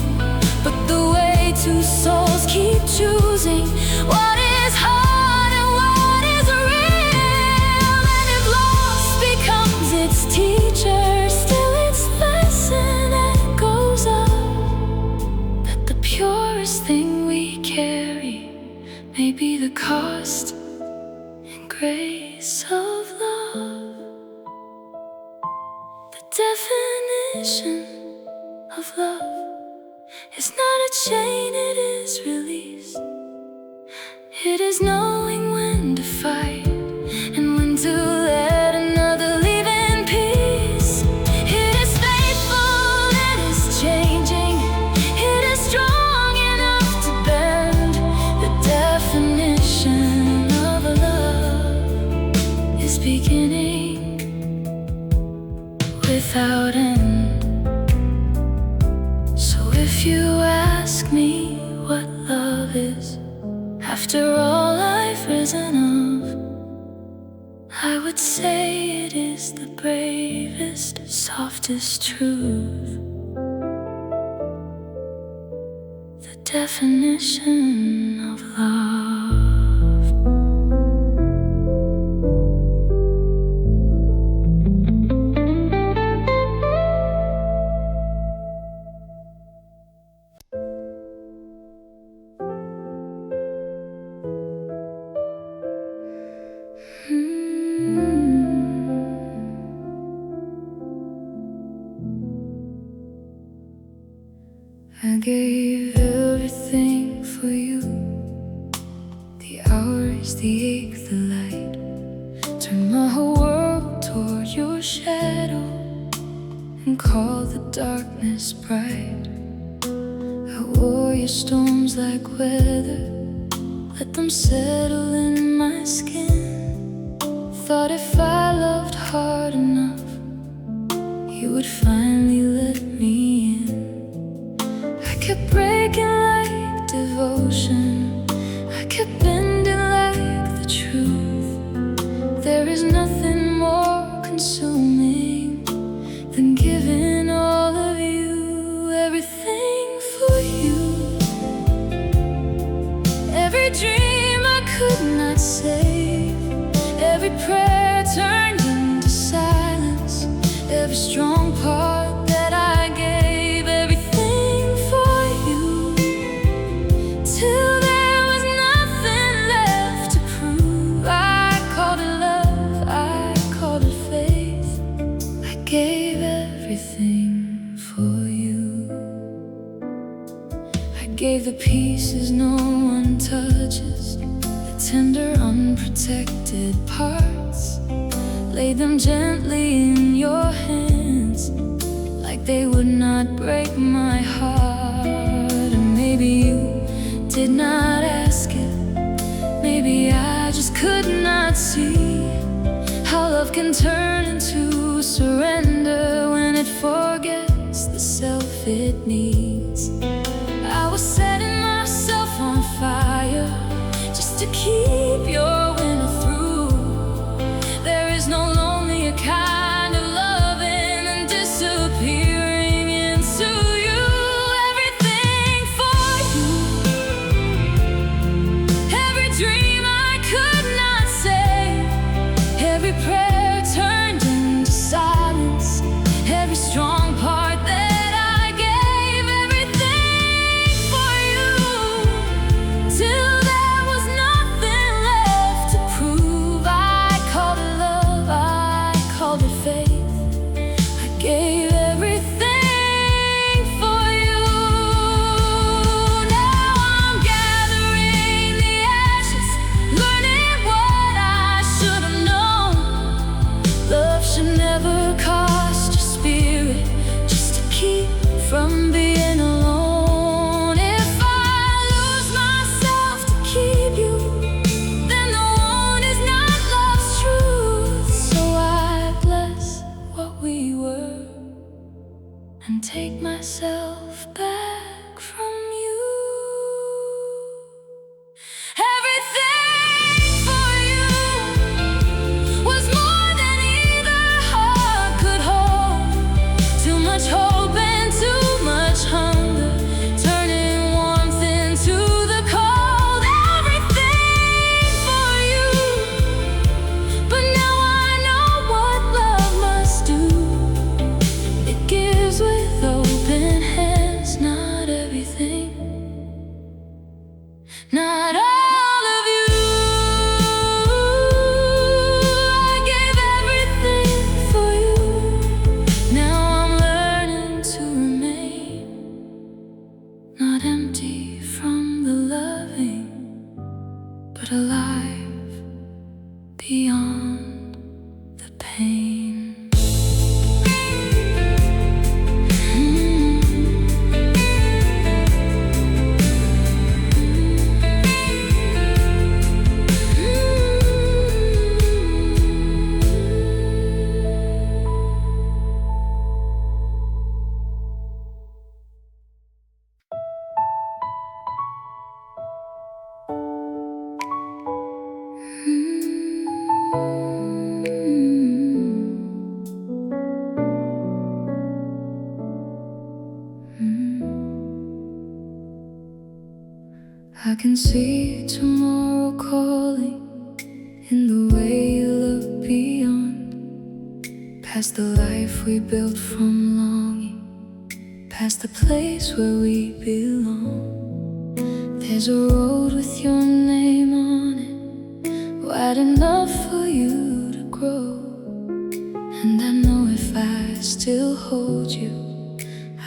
but the way two souls keep choosing what is hard and what is real. And if loss becomes its teacher, still its lesson echoes up. That the purest thing we carry may be the cost and grace of love. The definition of love is not a chain, it is release. It is knowing when to fight and when to let another leave in peace. It is faithful, it is changing, it is strong enough to bend. The definition of love is beginning without end. So if you ask me what love is, after all I've risen of, I would say it is the bravest, softest truth. The definition of love. I gave everything for you, the hours, the ache, the light. Turned my whole world toward your shadow. and call the darkness bright. I wore your storms like weather, let them settle in my skin. Thought if I loved hard enough, you would finally let me in. I kept breaking like devotion, I kept bending like the truth. There is nothing more consuming than giving all of you, everything for you. Every dream I could not save, every prayer turned into silence, every strong part that I gave, everything for you, till there was nothing left to prove. I called it love, I called it faith, I gave everything for you. I gave the pieces no one touches, the tender unprotected parts, laid them gently in your hands, like they would not break my heart. And maybe you did not ask it, maybe I just could not see how love can turn into surrender when it forgets the self it needs. I was setting myself on fire just to keep your winter through. There is no lonelier kind of loving than disappearing into you. Everything for you, every dream I could not say, every prayer turned into silence, every strong part that I gave, everything for you, till there was nothing left to prove. I called it love, I called it faith, I gave everything for you. Now I'm gathering the ashes, learning what I should have known. Love should never cost your spirit, just to keep from being alone. If I lose myself to keep you, then the one is not love's truth. So I bless what we were and take myself back from you. Everything for you was more than either heart could hold. Too much hope and too much hunger, turning warmth into the cold. Everything for you, but now I know what love must do. It gives with open hands, not everything, not all of you. I gave everything for you. Now I'm learning to remain, not empty from the loving, but alive beyond the pain. I can see tomorrow calling in the way you look beyond, past the life we built from longing, past the place where we belong. There's a road with your name on it, wide enough for you to grow. And I know if I still hold you,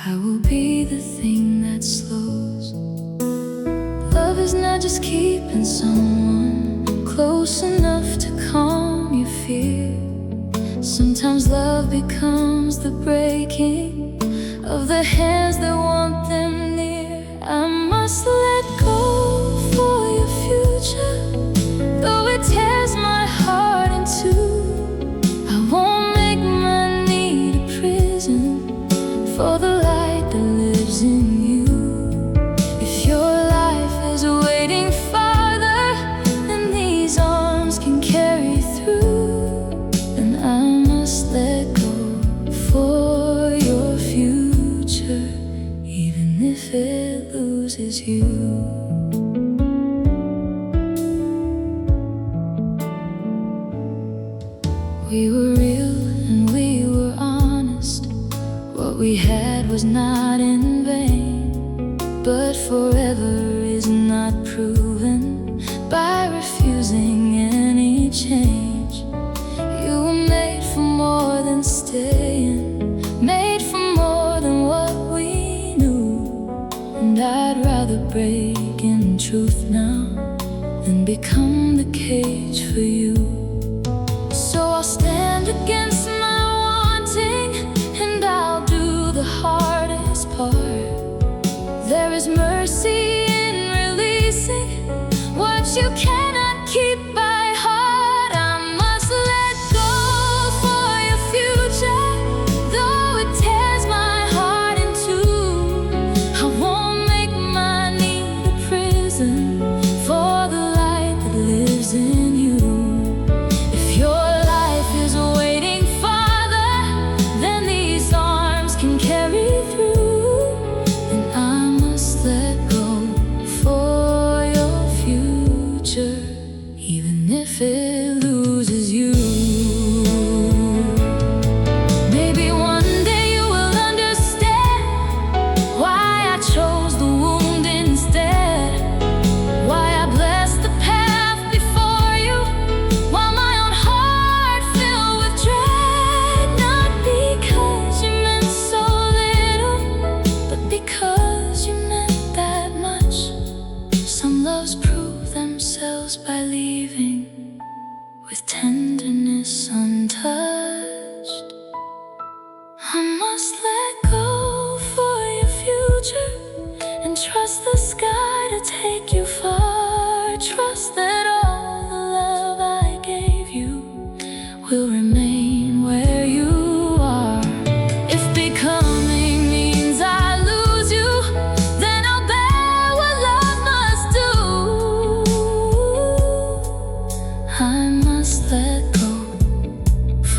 I will be the thing that slows. Love is not just keeping someone close enough to calm your fear. Sometimes love becomes the breaking of the hands that want them near. I must let go for your future, though it tears my heart in two. I won't make my need a prison for the light that lives in you. If your life is waiting farther than these arms can carry through, then I must let go for your future, even if it loses you. We were real and we were honest. What we had was not in vain, but forever is not proven by refusing any change. You were made for more than staying, made for more than what we knew. And I'd rather break in truth now than become the cage for you. So I'll stand against my wanting, and I'll do the hardest part. There is mercy in releasing what you cannot keep by heart. I must let go for your future, though it tears my heart in two. I won't make my need a prison for the light that lives in you. If your life is waiting farther than these arms can carry through, then I must let go for your future, even if it loses you. Maybe one day you will understand why I chose the wound instead, why I blessed the path before you, while my own heart filled with dread. Not because you meant so little, but because you meant that much. Some loves prove themselves by leaving with tenderness untouched. I must let go for your future and trust the sky to take you far. Trust that all the love I gave you will remain where you are. If becoming means I lose you, then I'll bear what love must do. I must let go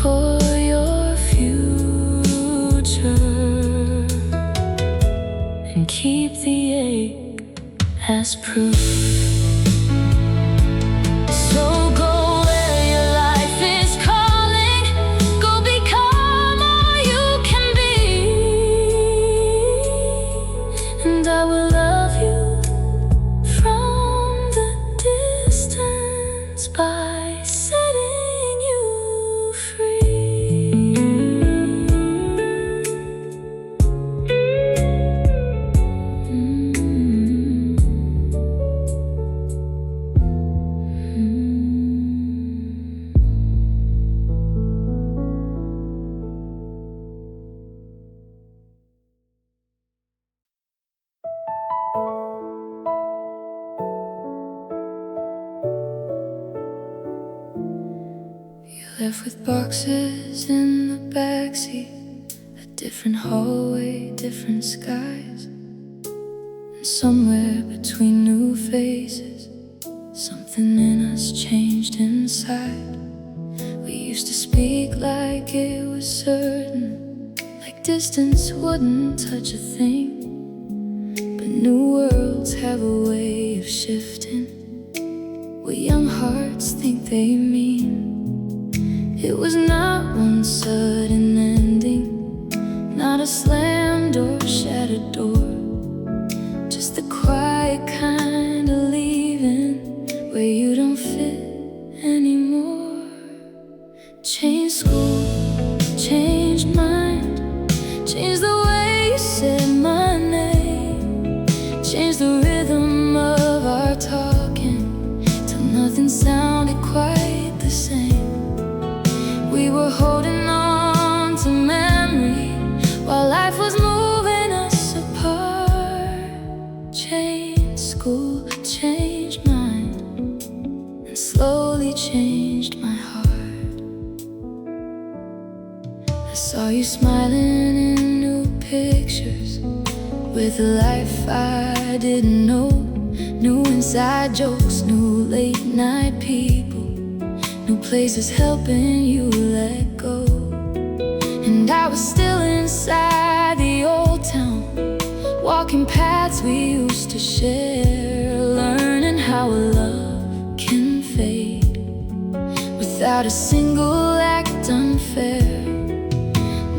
for your future and keep the ache as proof. So go where your life is calling, go become all you can be, and I will love you from the distance by setting you free. Left with boxes in the backseat, a different hallway, different skies, and somewhere between new faces, something in us changed inside. We used to speak like it was certain, like distance wouldn't touch a thing. But new worlds have a way of shifting what young hearts think they mean. It was not one sudden ending, not a slammed or shattered door, just the quiet kind of leaving where you don't fit anymore. Changed school, changed mind, changed the way you said my name, changed the rhythm of our talking till nothing sounded quite the same. We were holding Saw you smiling in new pictures with a life I didn't know. New inside jokes, new late night people, new places helping you let go. And I was still inside the old town, walking paths we used to share, learning how a love can fade without a single act unfair.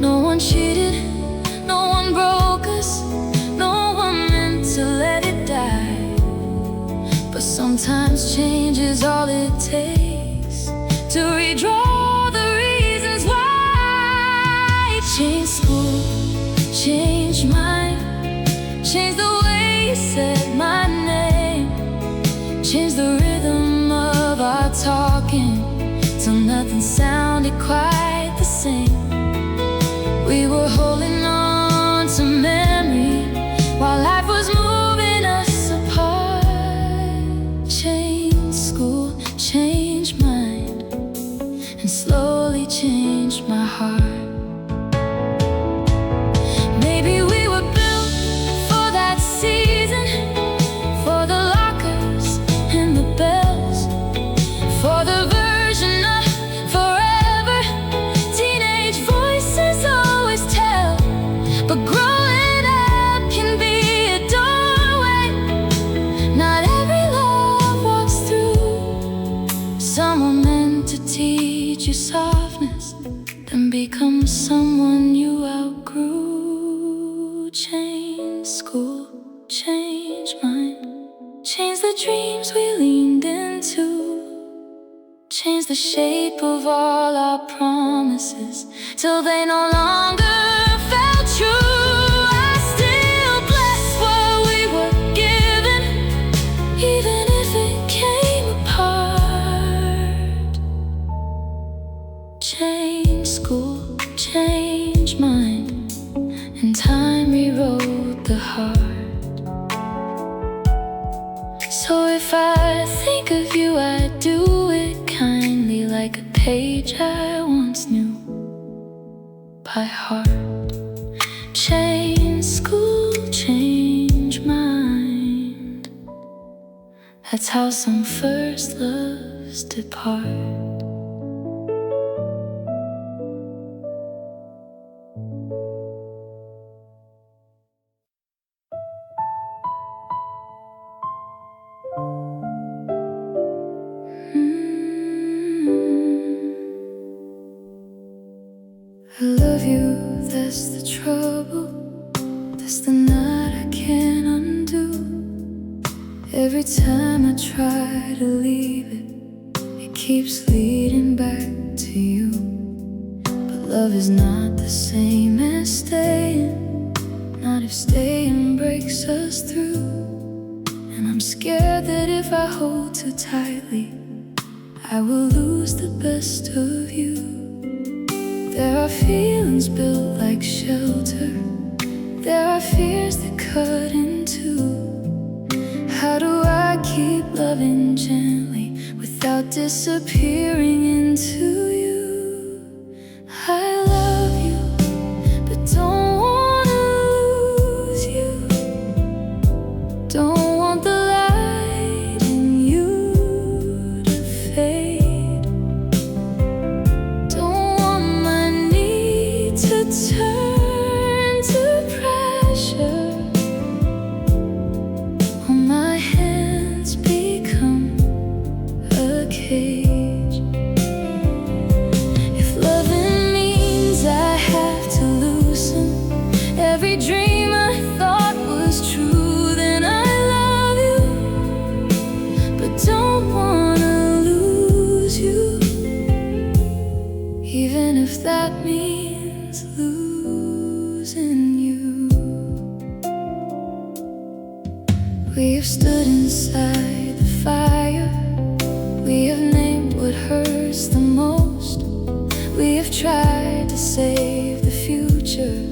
No one cheated, no one broke us, no one meant to let it die. But sometimes change is all it takes to redraw the reasons why. Change school, change mine, change the way you said my name, change the rhythm of our talking till nothing sounded quite the same. We were holding on to memory while life was moving us apart. Change school, change mind, and slowly changed my heart. Maybe we were built for that season, for the lockers and the bells, for the version of forever teenage voices always tell. But growing up can be a doorway. Not every love walks through. Some are meant to teach you softness, then become someone you outgrew. Change school, change mind, change the dreams we leaned into, change the shape of all our promises till they no longer felt true. I still bless what we were given, even if it came apart. Change school, change mind, and time rewrote the heart. So if I think of you, I do it kindly, like a page I once knew by heart. Change school, change mind. That's how some first loves depart. I love you, that's the trouble. That's the knot I can't undo. Every time I try to leave it, it keeps leading back to you. But love is not the same as staying, not if staying breaks us through. And I'm scared that if I hold too tightly, I will lose the best of you. There are feelings built like shelter, there are fears that cut in two. How do I keep loving gently without disappearing into you? I love you, but don't wanna lose you. Don't want the light in you to fade. Turn to pressure, or my hands become a cage. If loving means I have to loosen every dream I thought was true, then I love you, but don't wanna lose you, even if that means losing you. We have stood inside the fire, we have named what hurts the most. We have tried to save the future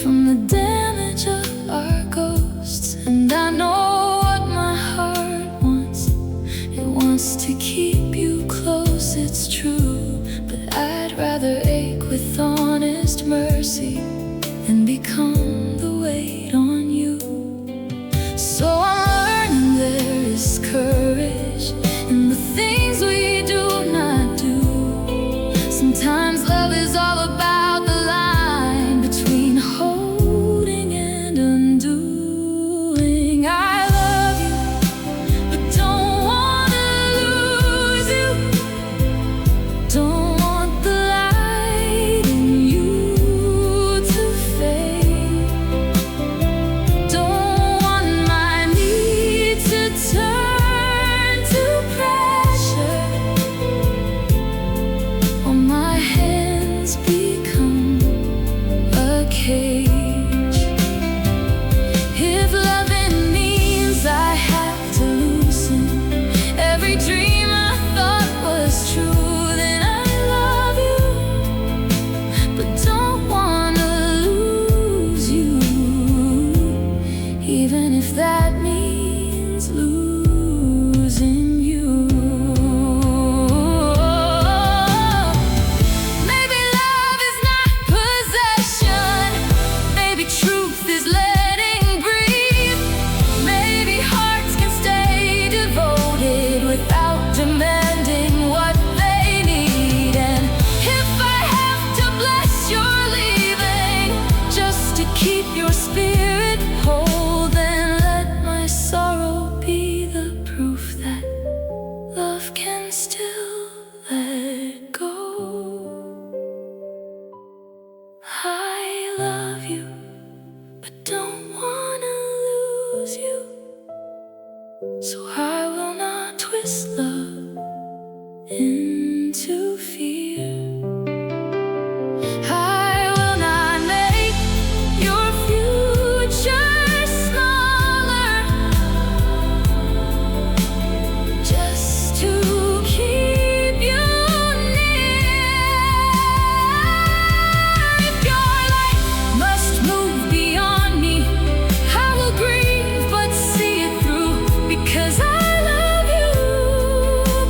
from the damage of our ghosts. And I know what my heart wants, it wants to keep you close, it's true. But I'd rather ache with honest promised mercy and become the weight on you. So I'm learning there is courage in the things we do not do. Sometimes love is all about the line between holding and undoing. I love you, but don't wanna lose you. Don't want the light in you to fade. Don't want my need to turn to pressure, or my hands become a cage. If loving means I have to loosen every dream I thought was true, then I love you, but don't wanna lose you, even if that means losing you. Maybe love is not possession. Maybe truth is letting breathe. Maybe hearts can stay devoted without demanding what they need. And if I have to bless your leaving just to keep your spirit whole, then let my sorrow be the proof that love can still let go. I love you, but don't wanna lose you, so I will not twist love into fear. I will not make your future smaller just to keep you near. If your life must move beyond me, I will grieve but see it through, because I love you,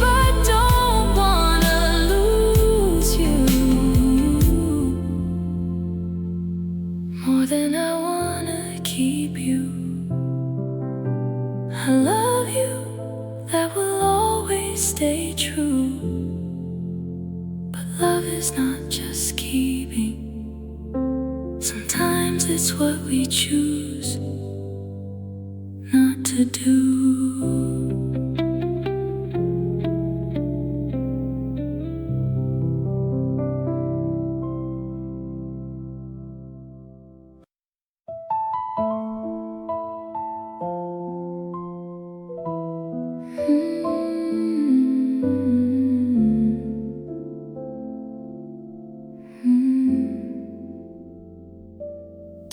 but don't wanna lose you more than I wanna keep you. I love you, that will always stay true. But love is not just keeping. Sometimes it's what we choose not to do.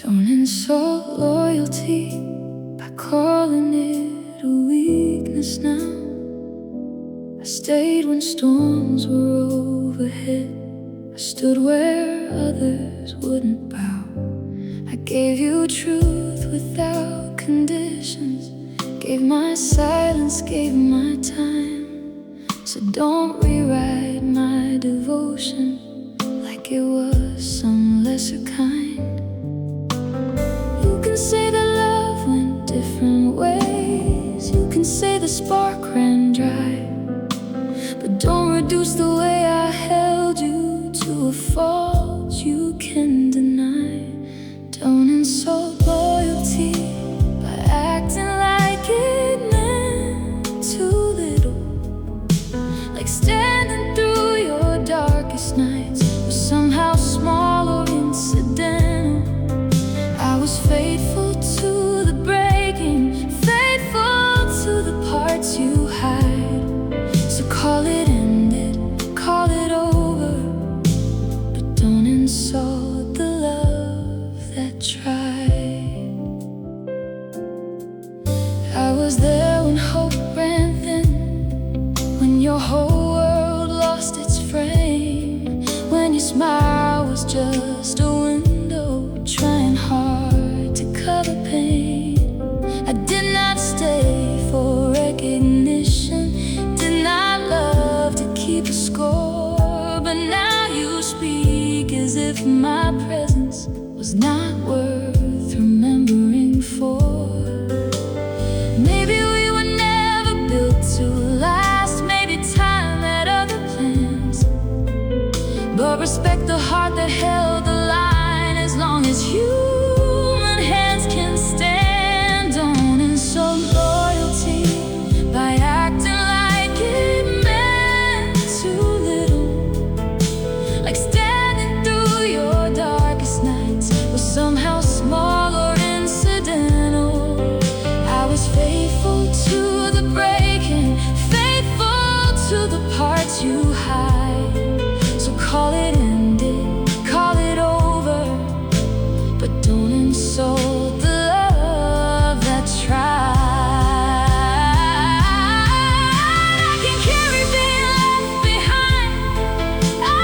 Don't insult loyalty by calling it a weakness now. I stayed when storms were overhead. I stood where others wouldn't bow. I gave you truth without conditions, gave my silence, gave my time. So don't rewrite my devotion like it was some lesser kind. You can say that love went different ways. You can say the spark ran dry, but don't reduce the way I held you to a fault you can deny. Don't insult loyalty by acting like it meant too little, like standing through your darkest nights was somehow small or incidental. I was faithful to the breaking, faithful to the parts you hide. So call it ended, call it over, but don't insult the love that tried. I was there when hope ran thin, when your whole world lost its frame, when your smile was just a window trying hard to cover pain. I did not stay for recognition, did not love to keep a score, but now you speak as if my my presence was not worth remembering for. Maybe we were never built to last. Maybe time had other plans. But respect the heart that held the line, as long as human hands can stand on. And so loyalty, by acting like it meant too little, like standing through your darkest nights, was somehow small or incidental. I was faithful to the breaking, faithful to the parts you hide. So call it ended, call it over, but don't insult the love that tried. I can carry being left behind,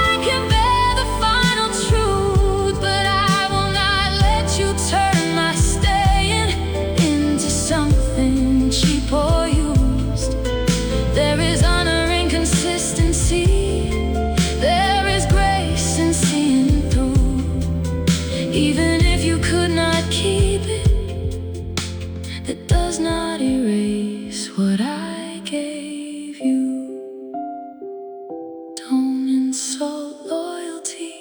I can bear the final truth, but I will not let you turn my staying into something cheap or used. There is honor in consistency, there is grace in seeing through. Even if you could not keep it, that does not erase what I gave you. Don't insult loyalty,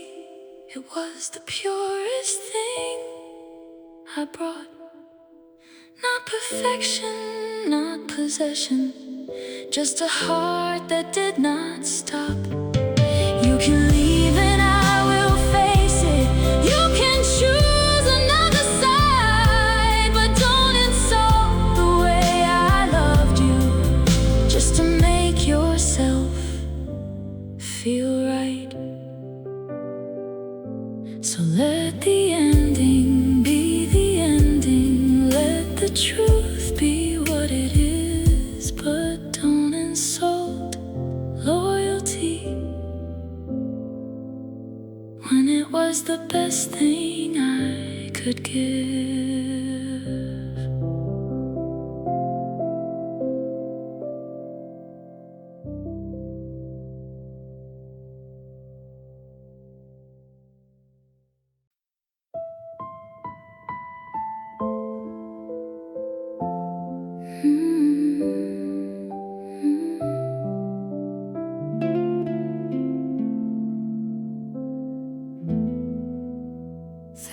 it was the purest thing I brought. Not perfection, not possession, just a heart that did not stop. You can leave and I will face it. You can choose another side, but don't insult the way I loved you, just to make yourself feel right. So let the ending be the ending, let the truth be what it is, but don't insult loyalty when it was the best thing I could give.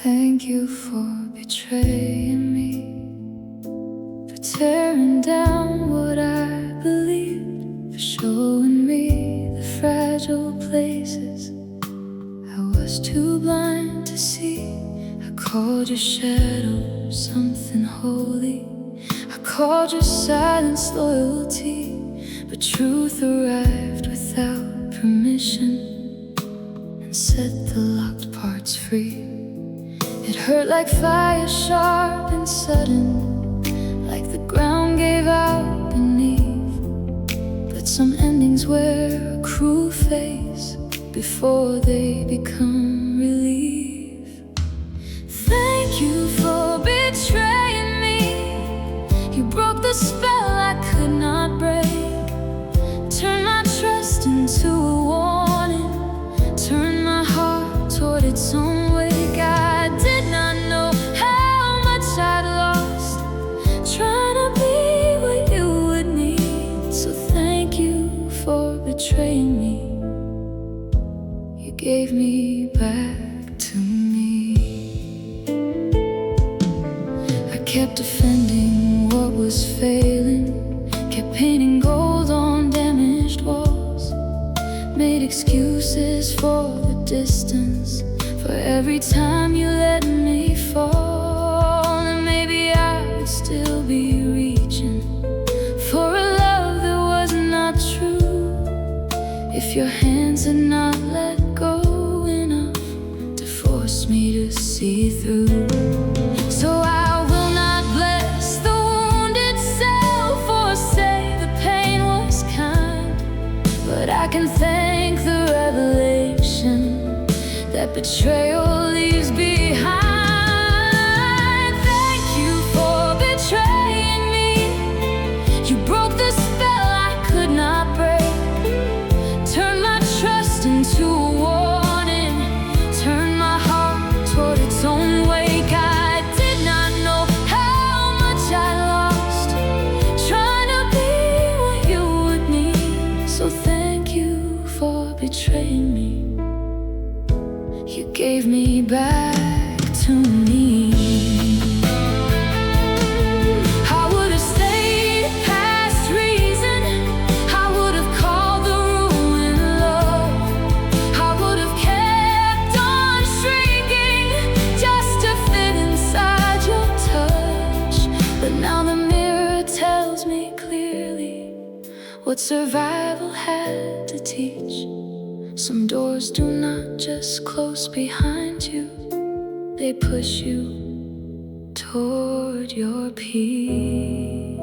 Thank you for betraying me, for tearing down what I believed, for showing me the fragile places I was too blind to see. I called your shadow something holy, I called your silence loyalty, but truth arrived without permission and set the locked parts free. It hurt like fire, sharp and sudden, like the ground gave out beneath. But some endings wear a cruel face before they become relief. Thank you for betraying me. You broke the spell I could not break. Turned my trust into a warning, turned my heart toward its own wake. I did not know how much I'd lost, trying to be what you would need. So thank you for betraying me. You gave me back to me. I kept defending what was failing, kept painting gold on damaged walls, made excuses for the distance, for every time you let me fall. And maybe I would still be reaching for a love that was not true, if your hands had not let go enough to force me to see through. So I will not bless the wound itself or say the pain was kind, but I can thank the revelation that betrayal leaves behind. Thank you for betraying me. You broke the spell I could not break, turned my trust into a warning, turned my heart what survival had to teach. Some doors do not just close behind you, they push you toward your peace.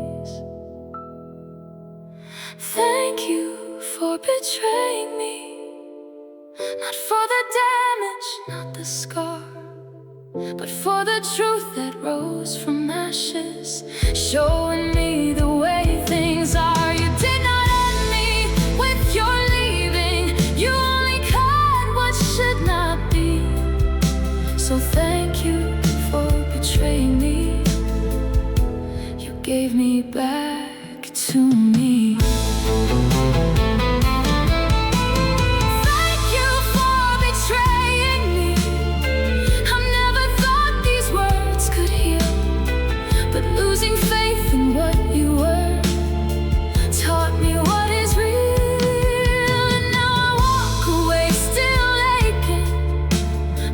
Thank you for betraying me, not for the damage, not the scar, but for the truth that rose from ashes, showing me the way things are. You did not end me with your leaving, you only cut what should not be. So thank you for betraying me, you gave me back to me.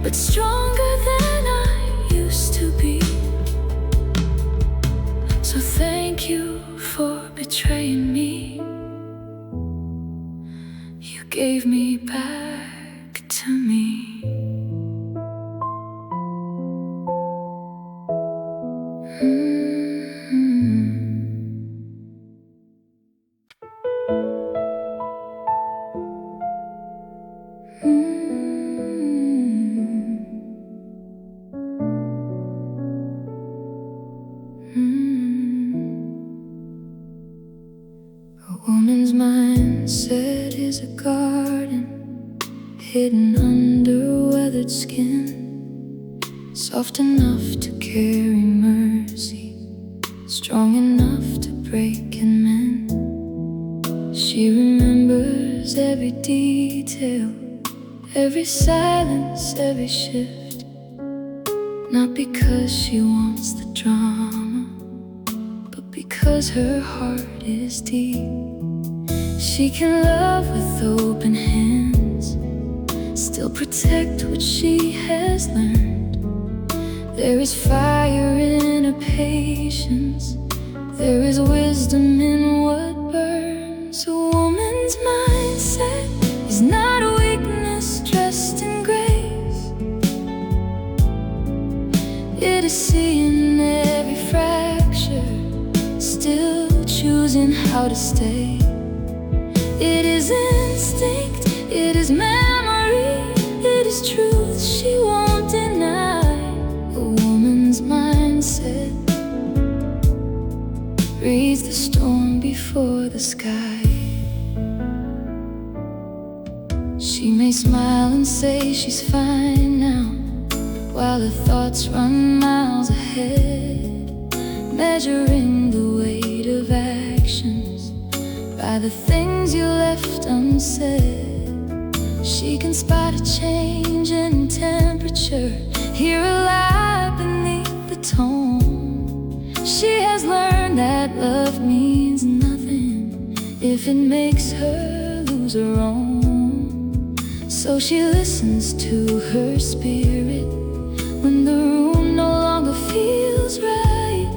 But stronger than I used to be. So thank you for betraying me, you gave me back to me. A woman's mindset is a garden hidden under weathered skin, soft enough to carry mercy, strong enough to break and mend. She remembers every detail, every silence, every shift, not because she wants the drama, but because her heart is deep. She can love with open hands, still protect what she has learned. There is fire in her patience, there is wisdom in what burns. A woman's mindset is not a weakness dressed in grace. It is seeing every fracture, still choosing how to stay. It is instinct, it is memory, it is truth she won't deny. A woman's mindset reads the storm before the sky. She may smile and say she's fine now, while her thoughts run miles ahead, measuring the weight of actions by the things you left unsaid. She can spot a change in temperature, hear a lie beneath the tone. She has learned that love means nothing if it makes her lose her own. So she listens to her spirit when the room no longer feels right.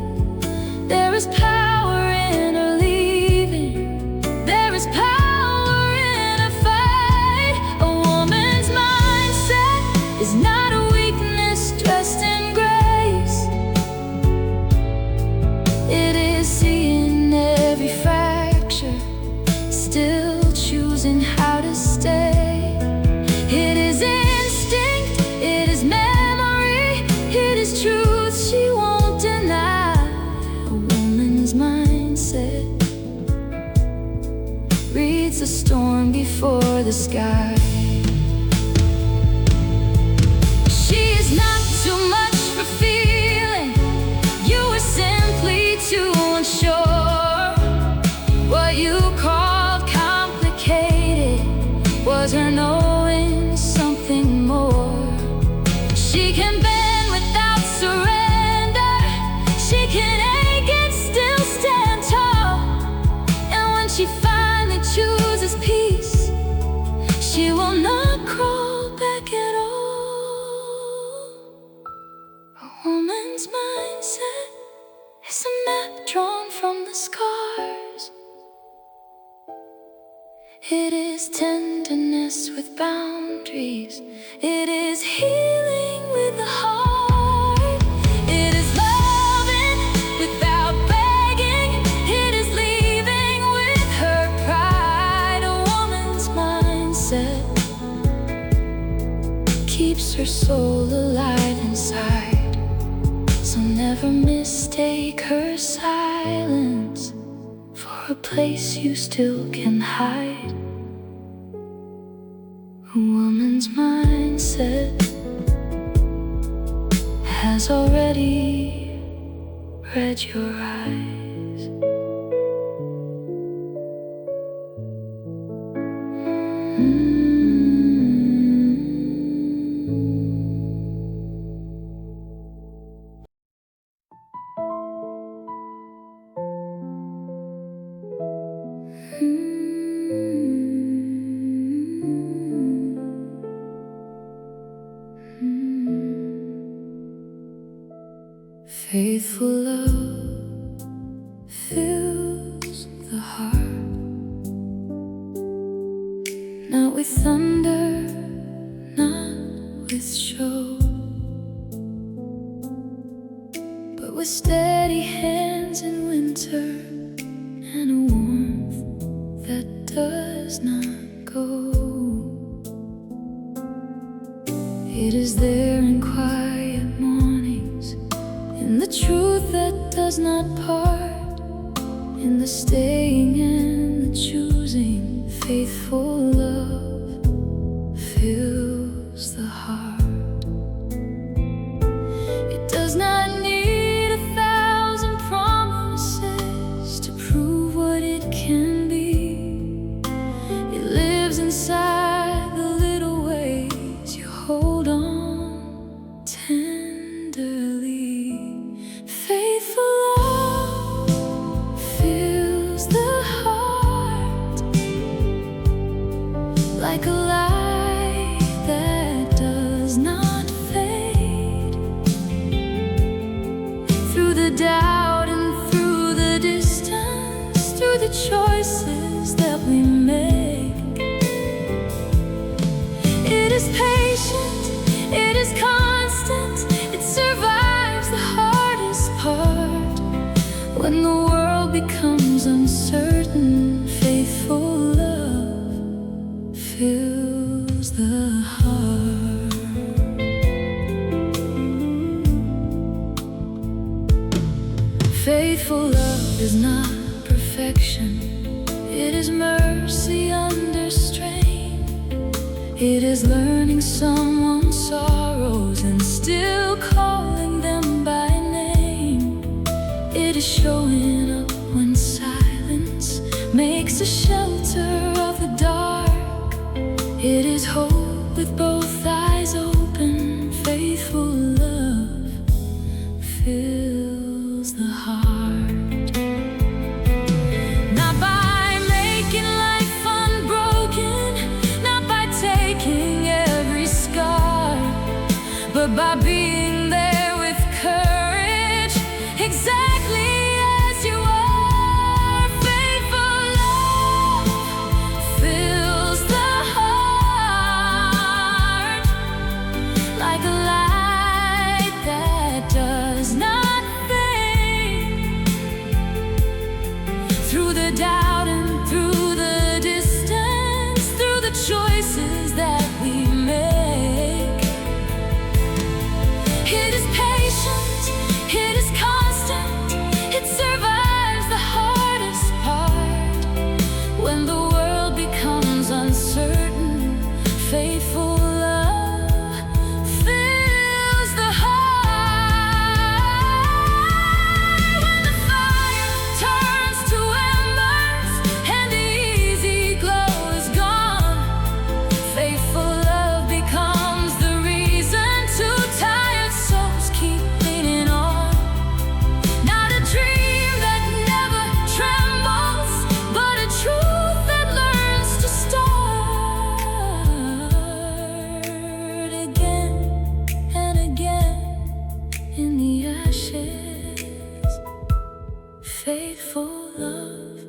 There is power in her leaving, there is power in her fight. A woman's mindset is not a weakness dressed in grace. It is seeing every fracture, still choosing how to stay. It is instinct, it is memory, it is truth she won't deny. A woman's mindset reads the storm before the sky. She is not too much for feeling, you were simply too unsure. What you called complicated was her knowing something more. She can bend without surrender, she can ache and still stand tall. And when she finally chooses peace, she will not crawl back at all. A woman's mindset is a map drawn from the scars is tenderness with boundaries. It is healing with the heart. It is loving without begging. It is leaving with her pride. A woman's mindset keeps her soul alive inside. So never mistake her silence for a place you still can hide. A woman's mindset has already read your eyes. Faithful love fills the heart, not with thunder, not with show, but with steady hands in winter and a warmth that does not go. It is there in quiet mornings, in the truth that does not part, in the staying and the choosing. Faithful love fills the heart. It does not need 1,000 promises to prove what it can be. It lives inside the little ways you hold on tenderly. Faithful love fills the heart, like a light that does not fade. Through the doubt and through the distance, through the choices that we make. It is patient, it is constant, it survives the hardest part. When the world becomes uncertain, faithful love fills the heart. Faithful love is not perfection. It is mercy under strain. It is learning someone's sorrows and still calling them by name. It is showing up when silence makes a shelter of the dark. It is hope with both eyes open. Faithful love fills the heart. Not by making life unbroken, not by taking every scar, but by being there with courage, exactly as you are. Faithful love fills the heart, like a light that does not fade. Through the doubt and through the distance, through the choices that we make. It is patient, it is constant, it survives the hardest part. When the world becomes uncertain, faithful love fills the heart. When the fire turns to embers and the easy glow is gone, faithful love becomes the reason two tired souls keep leaning on. Not a dream that never trembles, but a truth that learns to start again and again in the ashes. Faithful love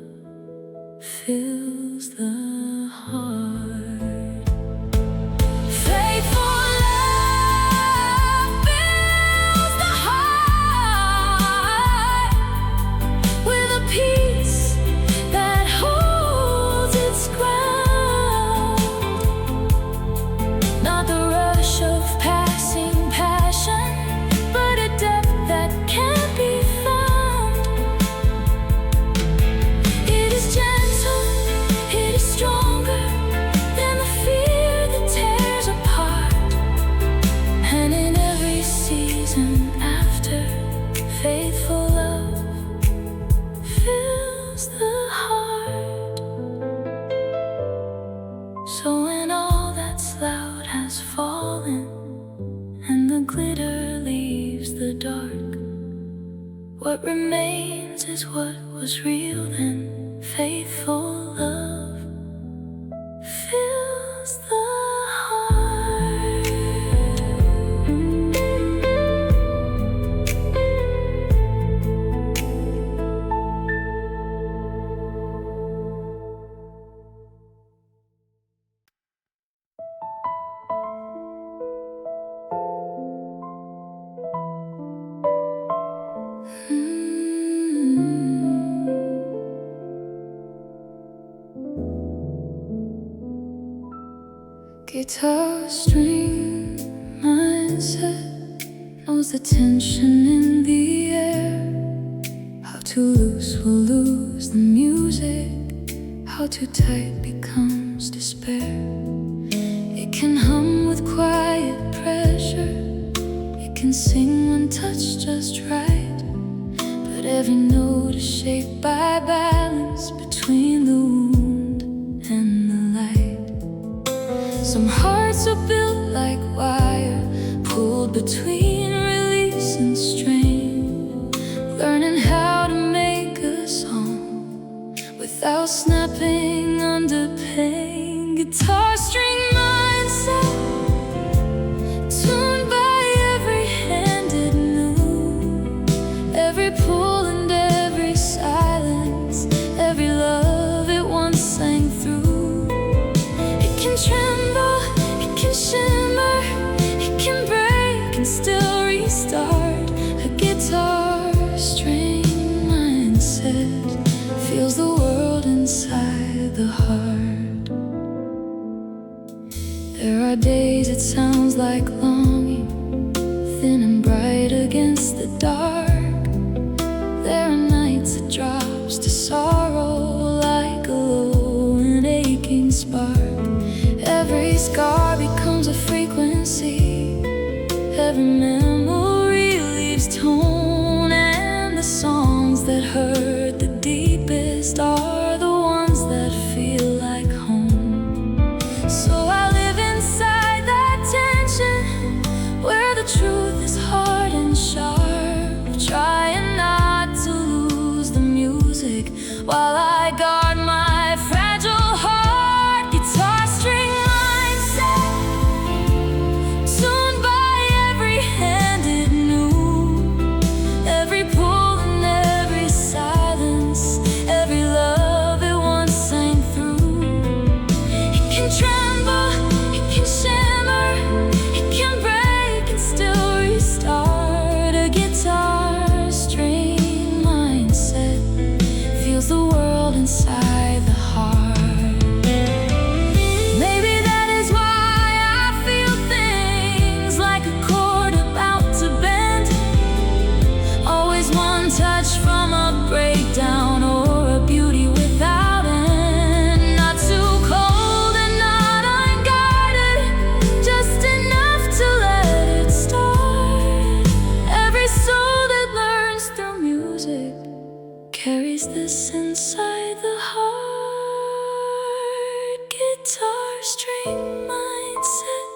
fills the heart. the glitter leaves the dark, what remains is what was real then. Faithful love fills the heart. Guitar string mindset knows the tension in the air. How too loose will lose the music, how too tight becomes despair. It can hum with quiet pressure, it can sing when touched just right, but every note is shaped by balance between the wound and the light. Some hearts are built like wire, pulled between release and strain, learning how to make a song without snapping under pain. Guitar string mindset, tuned by every hand it knew, every pull and every silence, every love it once sang through. It can tremble, it can shimmer, it can break and still restart. A guitar string mindset feels the world inside the heart. There are days it sounds like longing, thin and bright against the dark. There are nights it drops to sorrow like a low and aching spark. Every scar becomes a frequency, every memory leaves tone, and the songs that hurt the deepest are the ones that feel like home. So I live inside that tension, where the truth is hard and sharp, trying not to lose the music while I guard my fragile heart. Guitar string mindset, tuned by every hand it knew, every pull and every silence, every love it once sang through. It can tremble, it can shimmer, it can break and still restart. A guitar string mindset feels the world inside the heart. Maybe that is why I feel things like a chord about to bend, always one touch from a breakdown or a beauty without end. Not too cold and not unguarded, just enough to let it start. Every soul that learns through music carries this inside the heart. Guitar string mindset,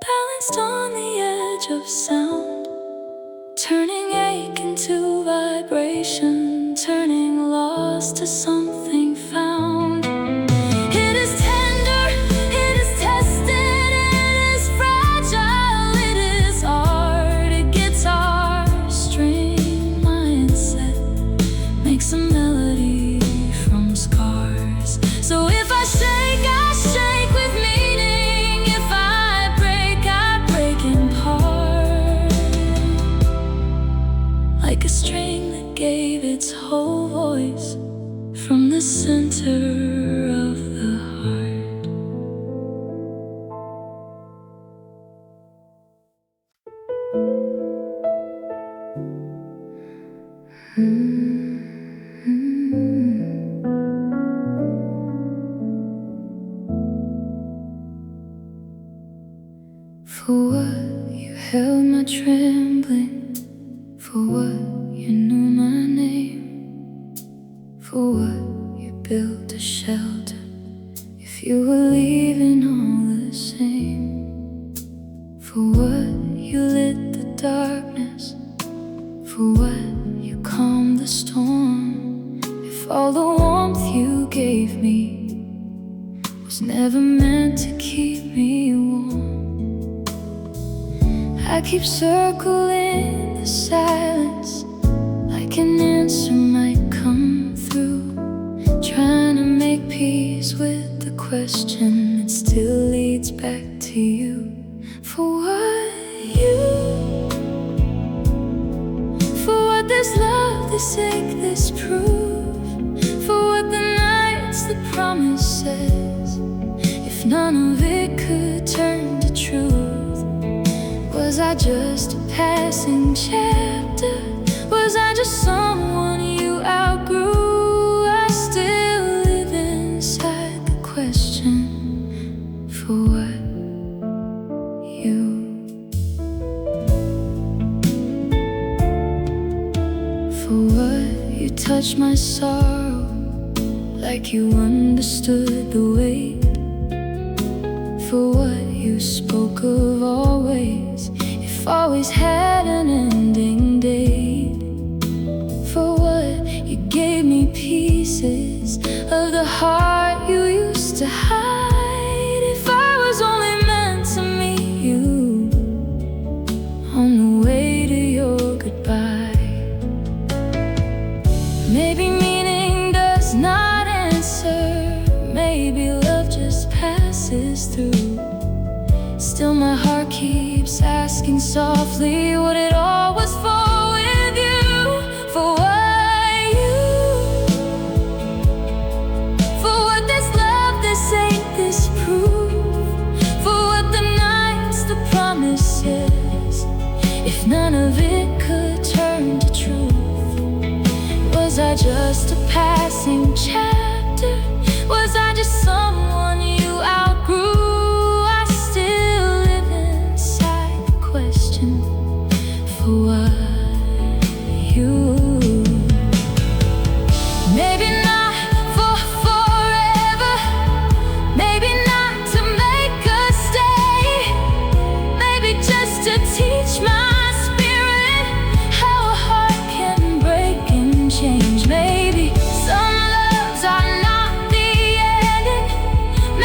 balanced on the edge of sound, turning ache into vibration, turning loss to something found. It is tender, it is tested, it is fragile, it is art. A guitar string mindset makes a melody from scars. So if I shake with meaning. If I break in part, like a string that gave its whole voice from the center of the heart. For what you held my trembling, for what you knew my name, for what you built a shelter, if you were leaving all the same. For what you lit the darkness, for what you calmed the storm. If all the warmth you gave me was never meant to keep me warm, I keep circling the silence like an answer might come through, trying to make peace with the question that still leads back to you. For what this love, this ache, this proof, for what the nights, the promises, if none of it could turn to truth. Was I just a passing chapter? Was I just someone you outgrew? I still live inside the question, for what you. For what you touched my sorrow, like you understood the weight. For what you spoke of always, if always had an ending date. For what you gave me pieces of the heart you used to hide. If I was only meant to meet you on the way to your goodbye. Maybe meaning does not answer, maybe love just passes through. Still my heart keeps asking softly what it all was for with you. For what for what this love, this ain't this proof, for what the nights, the promises, if none of it could turn to truth. Was I just a passing chapter? Was I just someone you outgrew? I still live inside the question, for what you. Maybe not for forever, maybe not to make us stay, maybe just to teach my spirit how a heart can break and change. Maybe some loves are not the ending,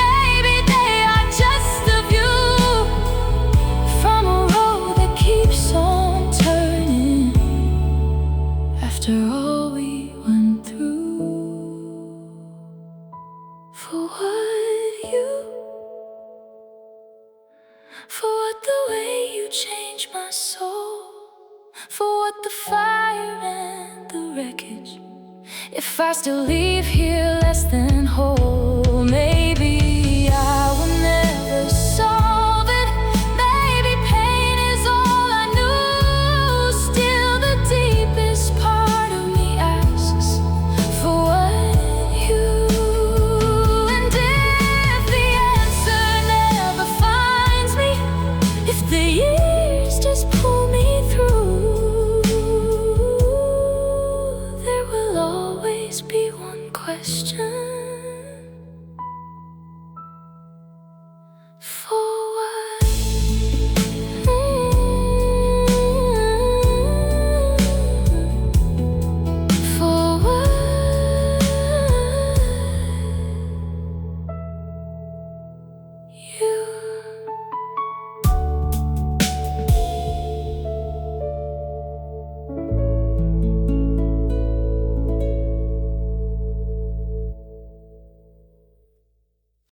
maybe they are just the view from a road that keeps on turning after all we went through. For what for what the way you changed my soul, for what the fire and the wreckage, if I still leave here less than whole.